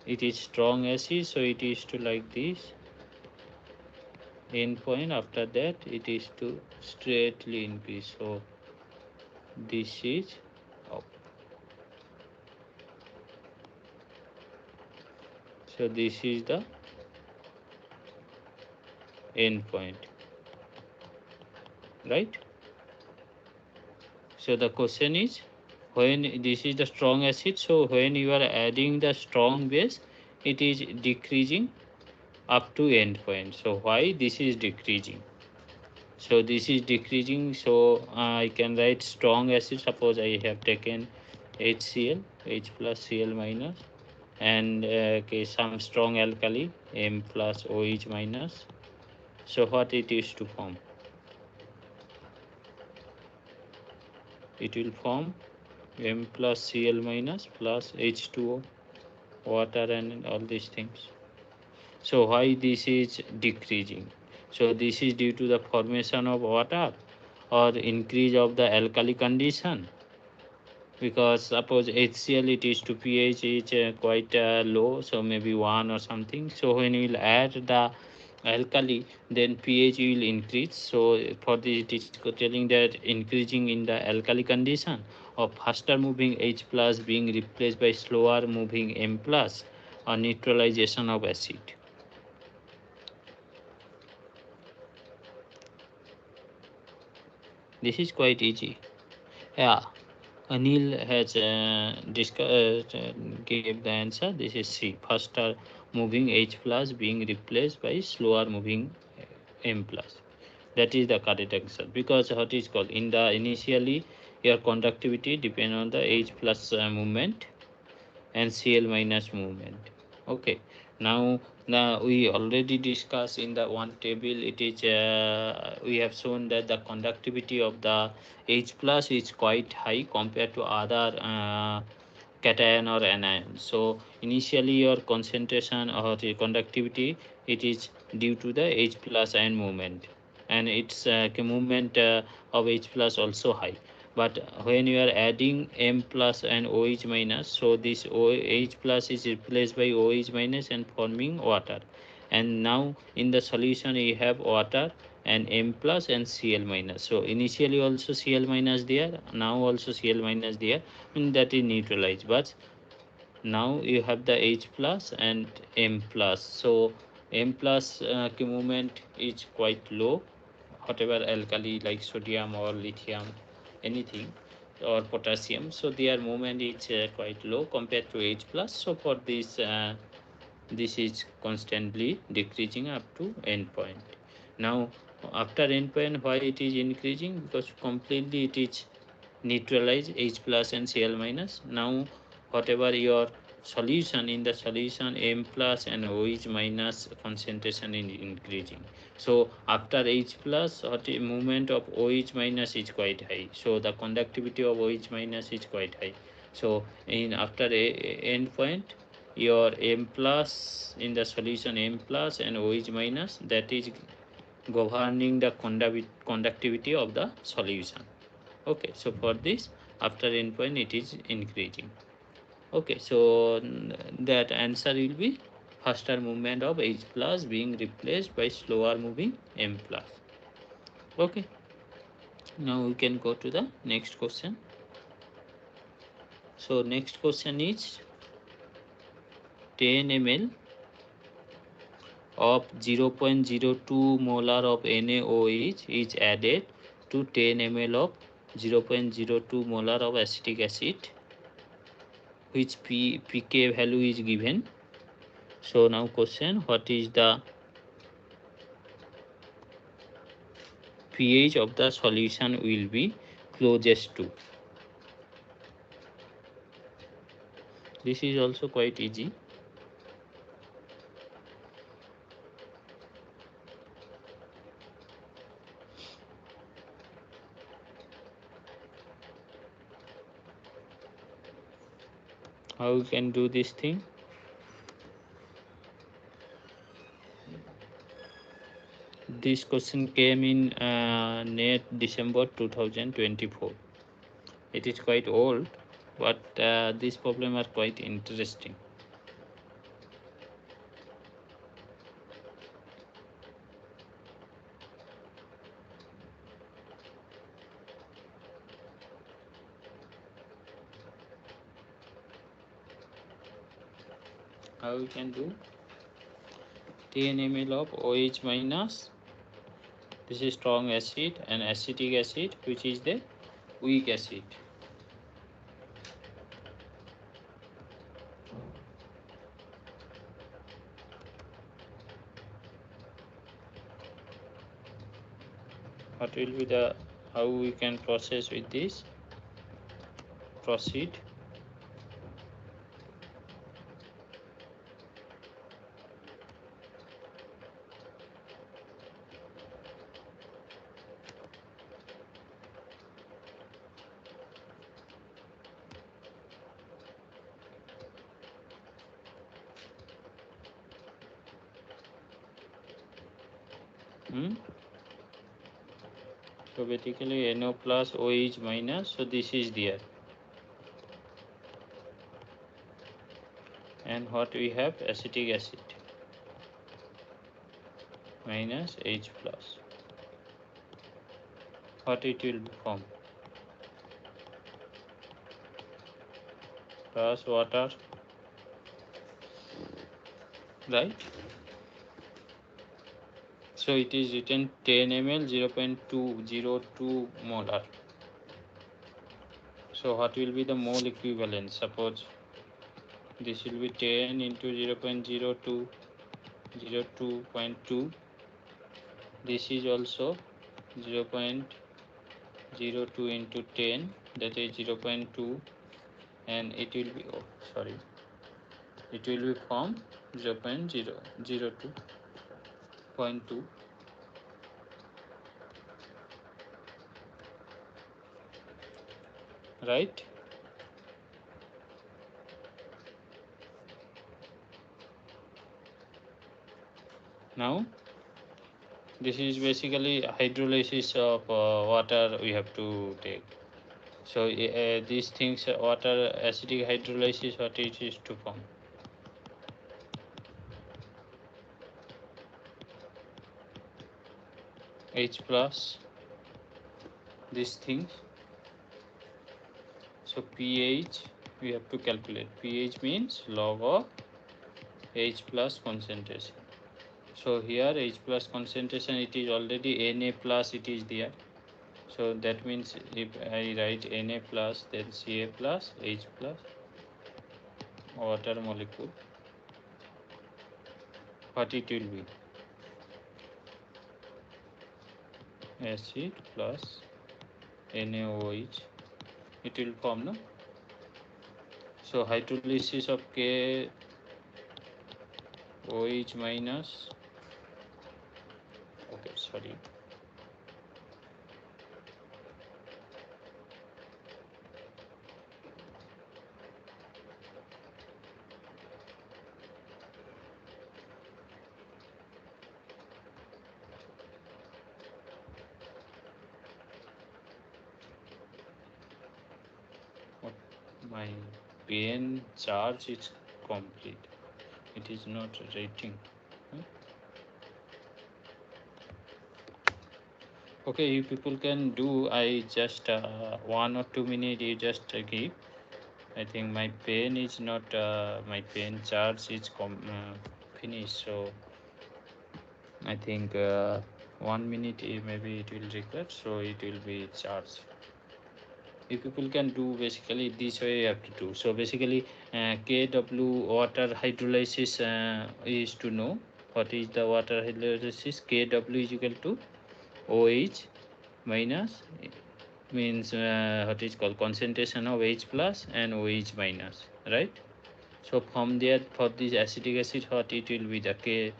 It is strong acid, so it is to like this end point. After that it is to straightly increase. So this is up. So this is the end point, right? So the question is, when this is the strong acid, so when you are adding the strong base, it is decreasing up to end point. So why this is decreasing? So this is decreasing. So I can write strong acid. Suppose I have taken HCl, H plus Cl minus, and okay, some strong alkali, M plus OH minus. So what it is to form? It will form M plus Cl minus plus H2O, water and all these things. So why this is decreasing? So this is due to the formation of water or increase of the alkali condition, because suppose HCl it is to pH is quite low, so maybe 1 or something. So when you will add the alkali, then pH will increase. So for this it is telling that increasing in the alkali condition of faster moving H plus being replaced by slower moving M plus or neutralization of acid. This is quite easy. Yeah, Anil has gave the answer. This is C. Faster moving H plus being replaced by slower moving M plus. That is the correct answer, because what is called in the initially your conductivity depend on the H plus movement and Cl minus movement. Okay, now we already discussed in the one table. It is we have shown that the conductivity of the H plus is quite high compared to other cation or anion. So initially your concentration or the conductivity, it is due to the H plus ion movement, and its movement of H plus also high. But when you are adding M plus and OH minus, so this OH plus is replaced by OH minus and forming water. And now in the solution you have water and M plus and Cl minus. So initially also Cl minus there, now also Cl minus there, and that is neutralized. But now you have the H plus and M plus. So M plus movement is quite low, whatever alkali like sodium or lithium, anything, or potassium, so their movement is quite low compared to H plus. So for this is constantly decreasing up to end point. Now after end point, why it is increasing? Because completely it is neutralize H plus and Cl minus. Now whatever your solution, in the solution M plus and OH minus concentration is increasing. So after H plus, movement of OH minus is quite high. So the conductivity of OH minus is quite high. So in after a end point, your M plus in the solution M plus and OH minus, that is governing the conductivity of the solution. Okay, so for this, after endpoint it is increasing. Okay, so that answer will be faster movement of H plus being replaced by slower moving M plus. Okay, now we can go to the next question. So next question is 10 ml of 0.02 molar of NaOH is added to 10 ml of 0.02 molar of acetic acid, which pK value is given. So now question, what is the pH of the solution will be closest to? This is also quite easy. How we can do this thing? This question came in net December 2024. It is quite old, but this problem are quite interesting. How we can do? 10 ml of OH minus, this is strong acid, and acetic acid, which is the weak acid. What will be the, how we can process with this? Proceed. So basically NO plus OH minus, so this is there. And what we have? Acetic acid minus H plus. What it will form? Plus water, right? So it is written 10 ml 0.202 molar. So what will be the mole equivalent? Suppose this will be 10 into 0.02, 02.2. This is also 0.02 into 10, that is 0.2, and it will be, oh sorry, it will be from 0.002.2. Right? Now this is basically hydrolysis of water we have to take. So these things, water acidic hydrolysis, what it is to form? H plus, these things. So pH we have to calculate. pH means log of H plus concentration. So here H plus concentration, it is already Na plus, it is there. So that means if I write Na plus, then Ca plus, H plus, water molecule, what it will be? Acid plus NaOH, it will form, no? So hydrolysis of KOH minus, okay, sorry. my pen charge is complete. It is not rating. Okay, you people can do. I just 1 or 2 minutes. You just give. I think my pen is not. My pen charge is finished. So I think 1 minute maybe it will require. So it will be charged. If people can do basically this way you have to do. So basically kW water hydrolysis is to know what is the water hydrolysis. Kw is equal to OH minus means what is called concentration of H plus and OH minus, right? So from there for this acetic acid what it will be the K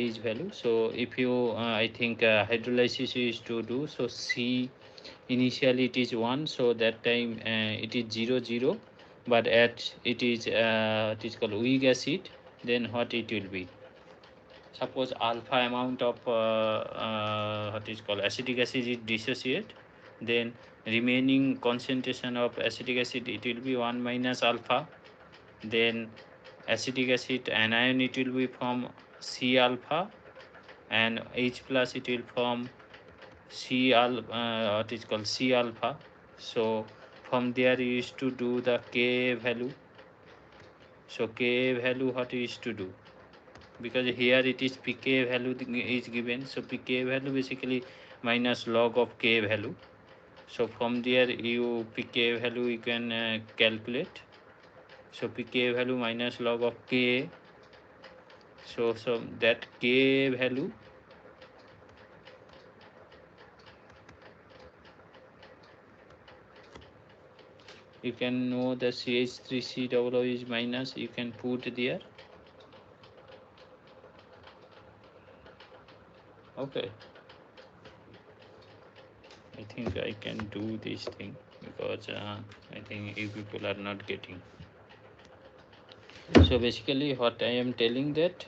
is value. So if you I think hydrolysis is to do, so C initially it is 1, so that time it is 0 0, but at it is called weak acid, then what it will be, suppose alpha amount of what is called acetic acid is dissociate, then remaining concentration of acetic acid it will be 1 minus alpha, then acetic acid anion it will be from C alpha, and H plus it will from what is called C alpha. So from there you used to do the K value. So K value what you used to do, because here it is pK value is given, so pK value basically minus log of K value. So from there you pK value you can calculate. So pK value minus log of K. So that K value, you can know the CH3COO is minus, you can put there. Okay, I think I can do this thing because I think you people are not getting. So basically what I am telling that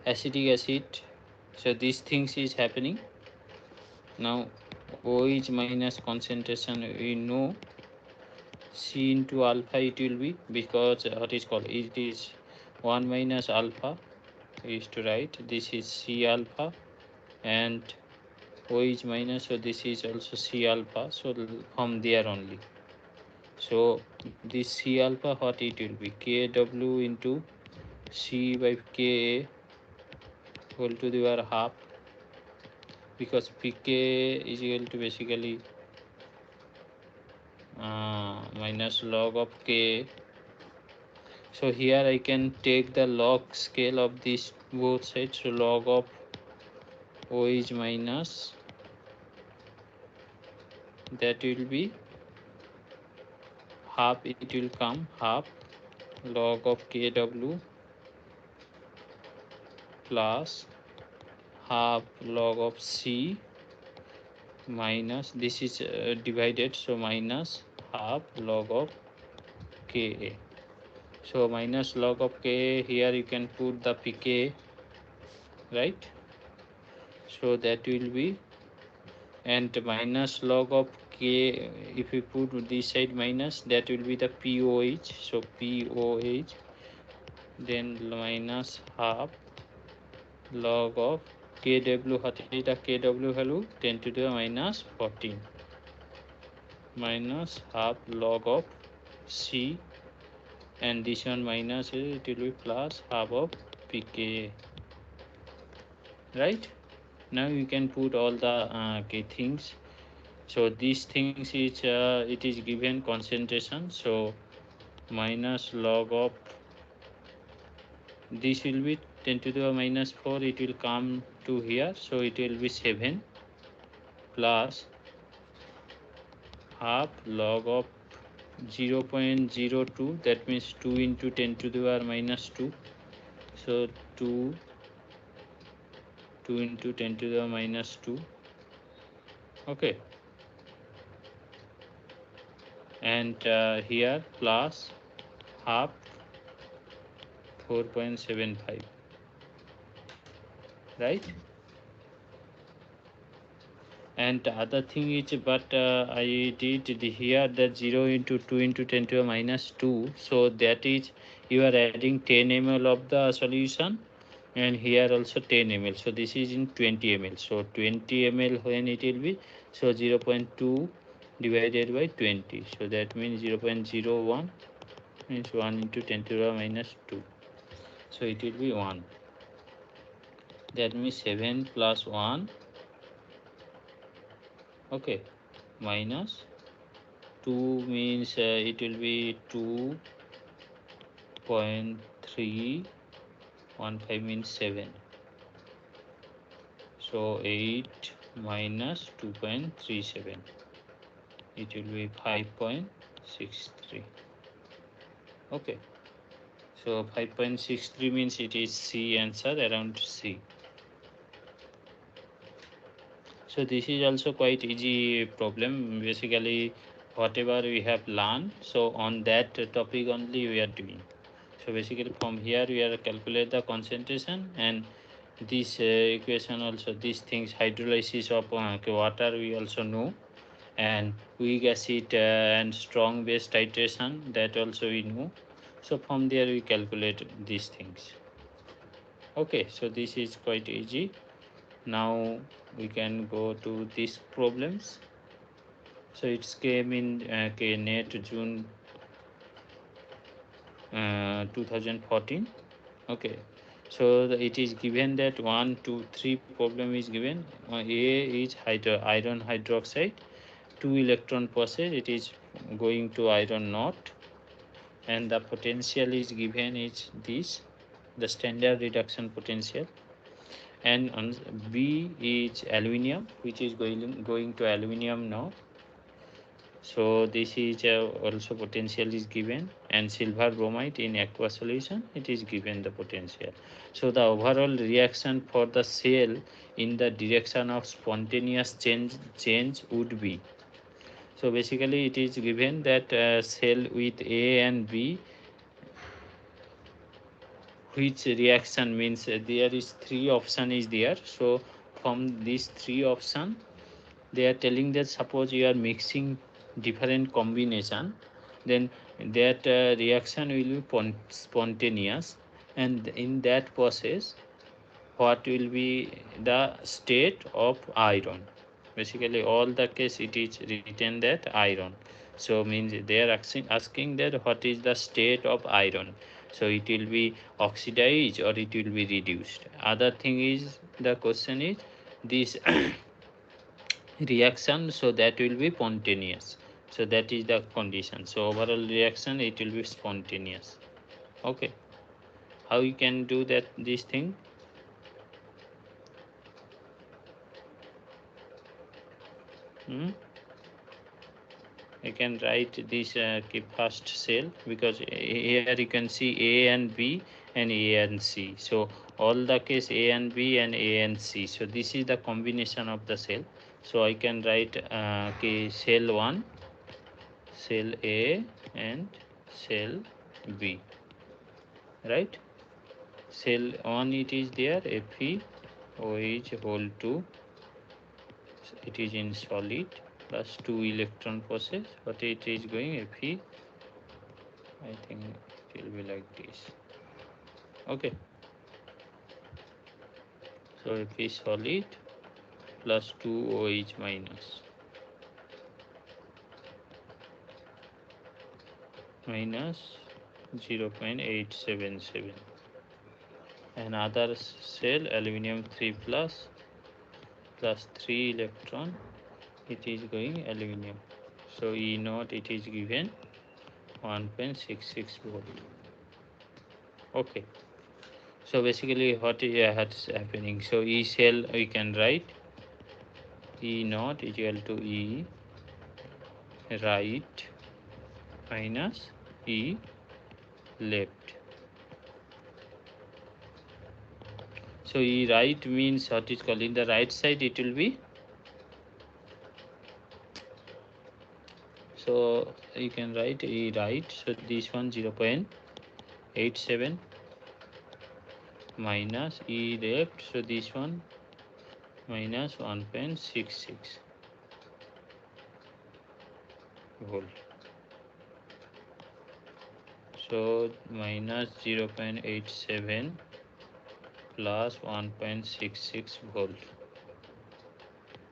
acetic acid, so these things is happening. Now OH minus concentration we know C into alpha it will be, because what is called it is 1 minus alpha is to write, this is C alpha and OH minus, so this is also C alpha, so from there only. So this C alpha what it will be, Kw into C by Ka whole to the power half, because pK is equal to basically minus log of K. So here I can take the log scale of these both sides, so log of OH minus, that will be half, it will come half log of Kw plus half log of C minus, this is divided, so minus half log of Ka. So minus log of Ka, here you can put the pK, right? So that will be, and minus log of K, if we put this side minus, that will be the POH. So POH, then minus half log of Kw, what is the Kw value? 10 to the minus 14 minus half log of C, and this one minus it will be plus half of pK, right? Now you can put all the things. So these things is it is given concentration, so minus log of this will be 10 to the minus 4, it will come to here, so it will be 7 plus half log of 0.02, that means 2 into 10 to the power minus 2, so 2 into 10 to the minus 2. Okay, and here plus half 4.75, right? And the other thing is, but I did here that 0 into 2 into 10 to the minus 2, so that is you are adding 10 ml of the solution, and here also 10 ml, so this is in 20 ml, so 20 ml when it will be, so 0.2 divided by 20, so that means 0.01 means 1 into 10 to the minus 2, so it will be 1, that means 7 plus 1, okay, minus 2 means it will be 2.315 means 7, so 8 minus 2.37, it will be 5.63. Okay, so 5.63 means it is C answer, around C. So this is also quite easy problem. Basically, whatever we have learned, so on that topic only we are doing. So basically from here we are calculate the concentration, and this equation also, these things, hydrolysis of water we also know, and weak acid and strong base titration, that also we know. So from there we calculate these things. Okay, so this is quite easy. Now we can go to these problems. So it's came in net June 2014. Okay, so it is given that 1 2 3 problem is given. A is iron hydroxide, 2 electron process, it is going to iron not, and the potential is given is this, the standard reduction potential, and on B is aluminium, which is going to aluminium now. So this is also potential is given, and silver bromide in aqua solution, it is given the potential. So the overall reaction for the cell in the direction of spontaneous change would be. So basically it is given that cell with A and B, which reaction means there is three option is there. So from these three option, they are telling that suppose you are mixing different combination, then that reaction will be spontaneous, and in that process what will be the state of iron. Basically all the case it is written that iron, so means they are asking that what is the state of iron, so it will be oxidized or it will be reduced. Other thing is, the question is this reaction, so that will be spontaneous, so that is the condition. So overall reaction it will be spontaneous. Okay, how you can do that, this thing? Hmm? I can write this first cell, because here you can see A and B and A and C. So all the case A and B and A and C. So this is the combination of the cell. So I can write cell 1, cell A and cell B. Right? Cell 1 it is there, FeOH whole 2. So it is in solid, plus 2 electron process, but it is going Fe. I think it will be like this. Okay, so if we solid plus 2 OH minus 0.877, and other cell aluminum 3 plus 3 electron, it is going aluminum, so E naught it is given 1.66 volt. Okay, so basically what is happening, so E cell we can write E naught is equal to E right minus E left. So E right means what is called, in the right side it will be, so you can write E right, so this one 0.87 minus E left, so this one minus 1.66. volt. So minus 0.87 plus 1.66 volt.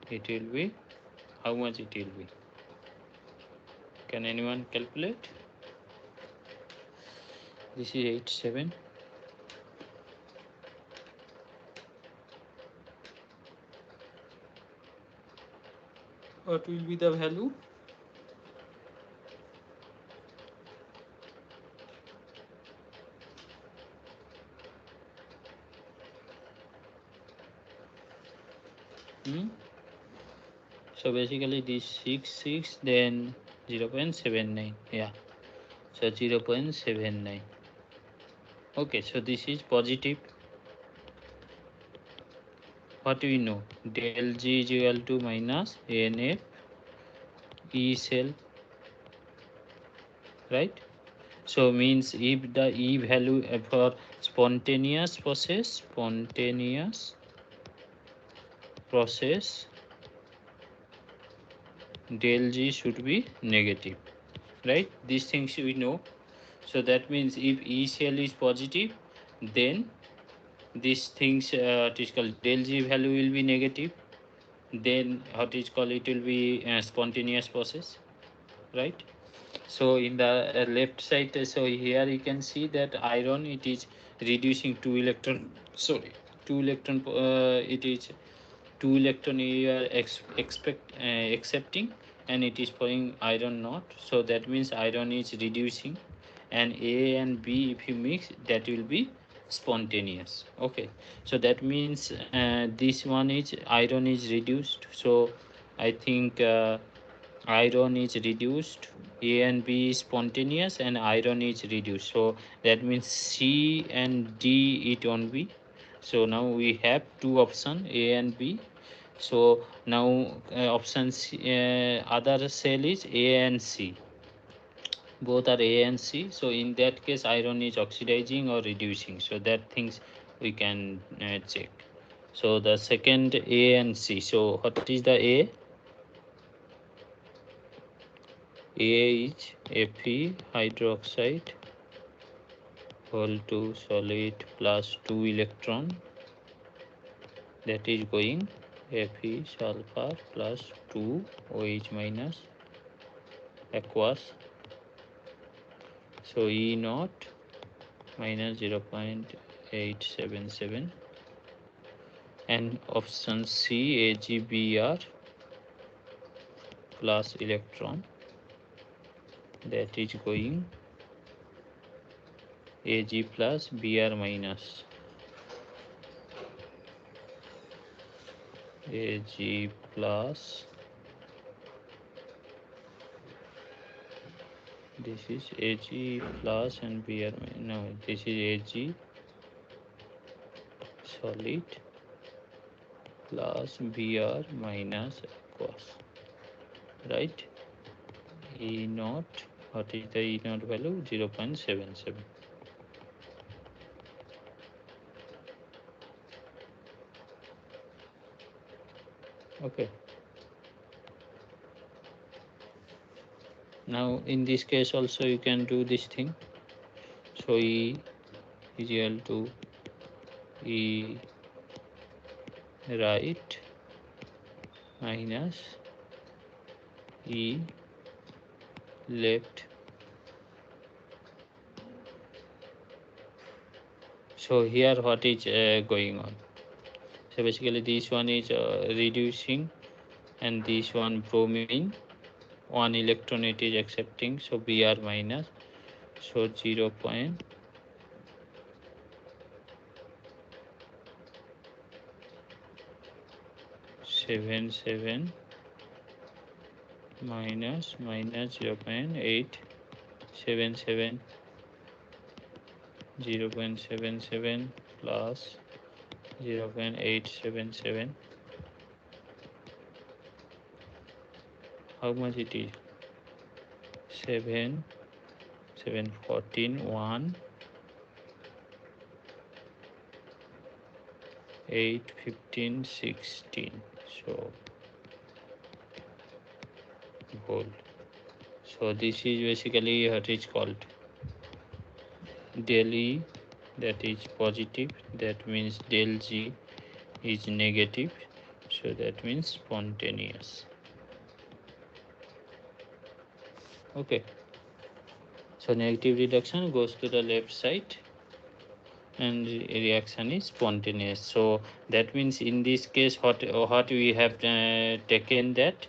It will be, how much it will be? Can anyone calculate? This is 87. What will be the value? So basically this 6 then 0.79. Yeah, so 0.79. Okay, so this is positive. What do we know? Del G is equal to minus ANF E cell, right? So means if the E value for spontaneous process del G should be negative, right? These things we know. So that means if E cell is positive, then these things it is called del G value will be negative. Then what is called, it will be spontaneous process, right? So in the left side, so here you can see that iron, it is reducing 2 electron, sorry, 2 electron, it is 2 electron you are accepting, and it is pouring iron not. So that means iron is reducing, and A and B if you mix, that will be spontaneous. Okay, so that means this one is iron is reduced. So I think iron is reduced, A and B is spontaneous, and iron is reduced. So that means C and D it won't be. So now we have two options, A and B. So now option C, other cell is A and C. Both are A and C. So in that case, iron is oxidizing or reducing. So that things we can check. So the second A and C. So what is the A? A is Fe hydroxide whole to solid plus 2 electron, that is going Fe sulfur plus 2 OH minus aqueous. So E naught minus 0.877, and option C AgBr plus electron, that is going Ag plus Br minus, Ag plus, this is Ag plus and Br, no, this is Ag solid plus Br minus aqueous, right? E naught, what is the E naught value? 0.77. Okay. Now in this case also you can do this thing. So E is equal to E right minus E left. So here what is going on? So basically this one is reducing, and this one bromine, 1 electron it is accepting, so Br minus, so 0.77 minus 0.877, 0.77 plus 0.877, how much it is? 7 14 1 8 15 16, so volt. So this is basically what is called del E, that is positive, that means del G is negative, so that means spontaneous. Okay, so negative reduction goes to the left side and reaction is spontaneous. So that means in this case what we have taken, that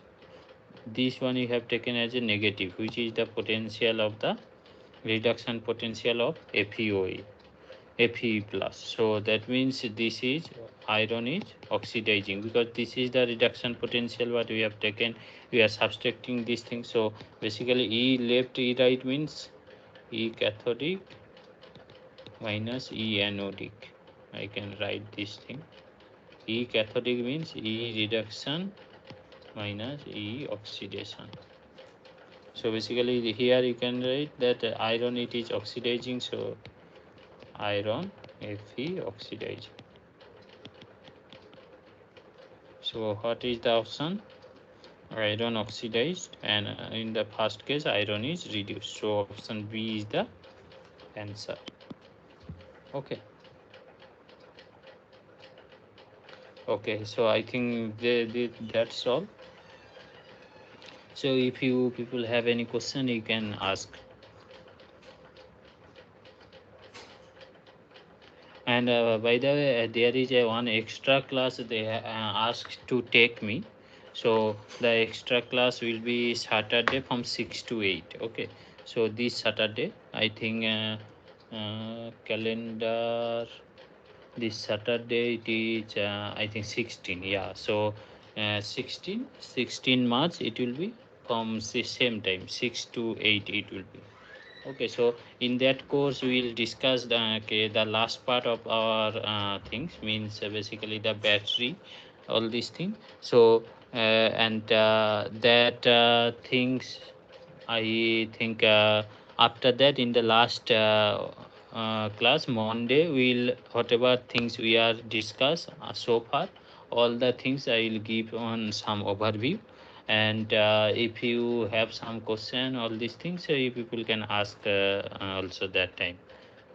this one we have taken as a negative, which is the potential of the reduction potential of FeOE, Fe plus. So that means this is iron is oxidizing, because this is the reduction potential what we have taken. We are subtracting this thing. So basically E left, E right means E cathodic minus E anodic. I can write this thing. E cathodic means E reduction minus E oxidation. So basically here you can write that iron it is oxidizing, so iron Fe oxidizing. So what is the option? Iron oxidized, and in the first case iron is reduced. So option B is the answer. Okay. Okay, so I think that's all. So if you people have any question, you can ask. And by the way, there is a one extra class they asked to take me. So the extra class will be Saturday from 6 to 8. Okay. So this Saturday, I think calendar, this Saturday it is I think 16. Yeah. So 16 March it will be from the same time 6 to 8 it will be. Okay, so in that course we will discuss the last part of our things, means basically the battery, all these things. So and that things, I think after that in the last class Monday we'll, whatever things we are discuss so far, all the things I will give on some overview. And if you have some question, all these things you people can ask also that time.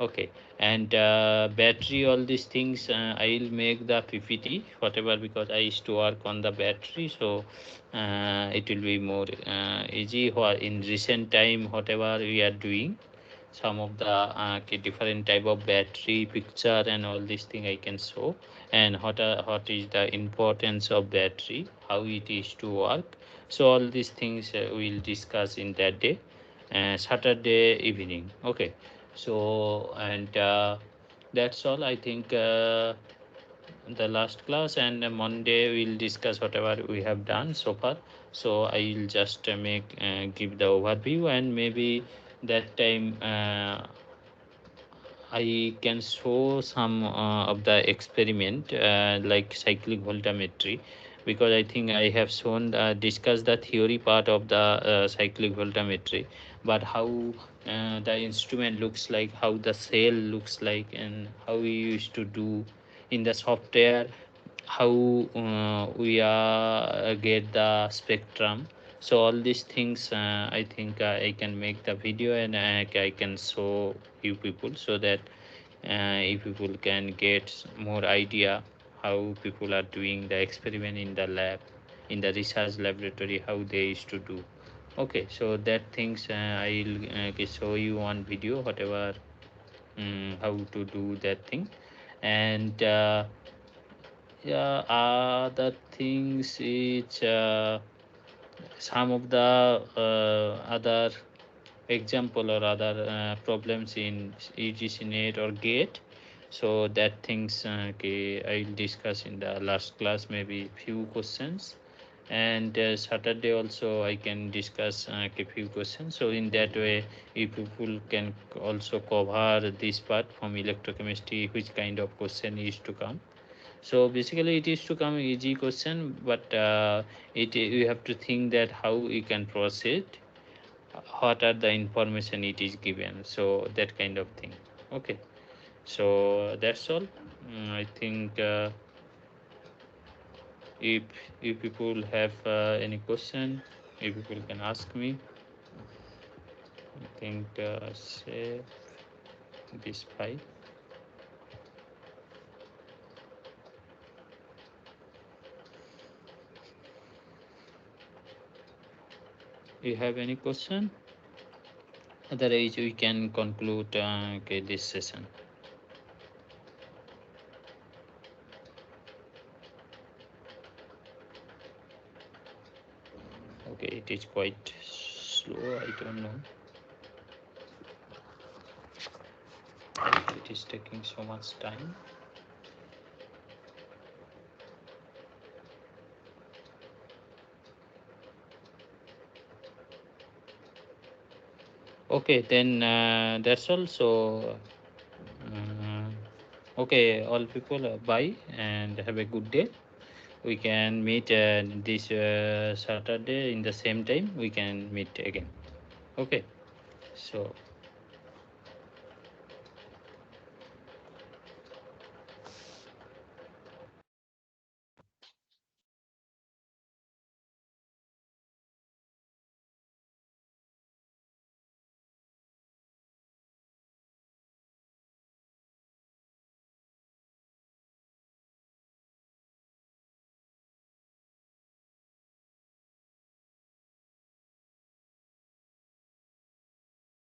Okay, and battery, all these things I'll make the PPT whatever, because I used to work on the battery, so it will be more easy. In recent time whatever we are doing, some of the different type of battery picture and all these thing I can show, and what is the importance of battery, how it is to work. So all these things we'll discuss in that day, Saturday evening. Okay, so and that's all, I think. The last class, and Monday we'll discuss whatever we have done so far. So I will just make give the overview, and maybe that time I can show some of the experiment like cyclic voltammetry, because I think I have shown discussed the theory part of the cyclic voltammetry, but how the instrument looks like, how the cell looks like, and how we used to do in the software, how we get the spectrum. So all these things I think I can make the video, and I can show you people, so that you people can get more idea how people are doing the experiment in the lab, in the research laboratory, how they used to do. Okay, so that things I'll show you on video whatever, how to do that thing. And yeah, other things is some of the other example or other problems in EGC net or gate. So that things okay, I'll discuss in the last class, maybe few questions. And Saturday also I can discuss a few questions. So in that way, if people can also cover this part from electrochemistry, which kind of question is to come. So basically it is to come easy question, but it you have to think that how you can proceed, what are the information it is given, so that kind of thing. Okay, so that's all. I think if people have any question, if people can ask me. I think save this file. You have any question? Otherwise, we can conclude okay, this session. Okay, it is quite slow. I don't know. It is taking so much time. Okay, then that's all. So, okay, all people, bye and have a good day. We can meet this Saturday in the same time. We can meet again. Okay, so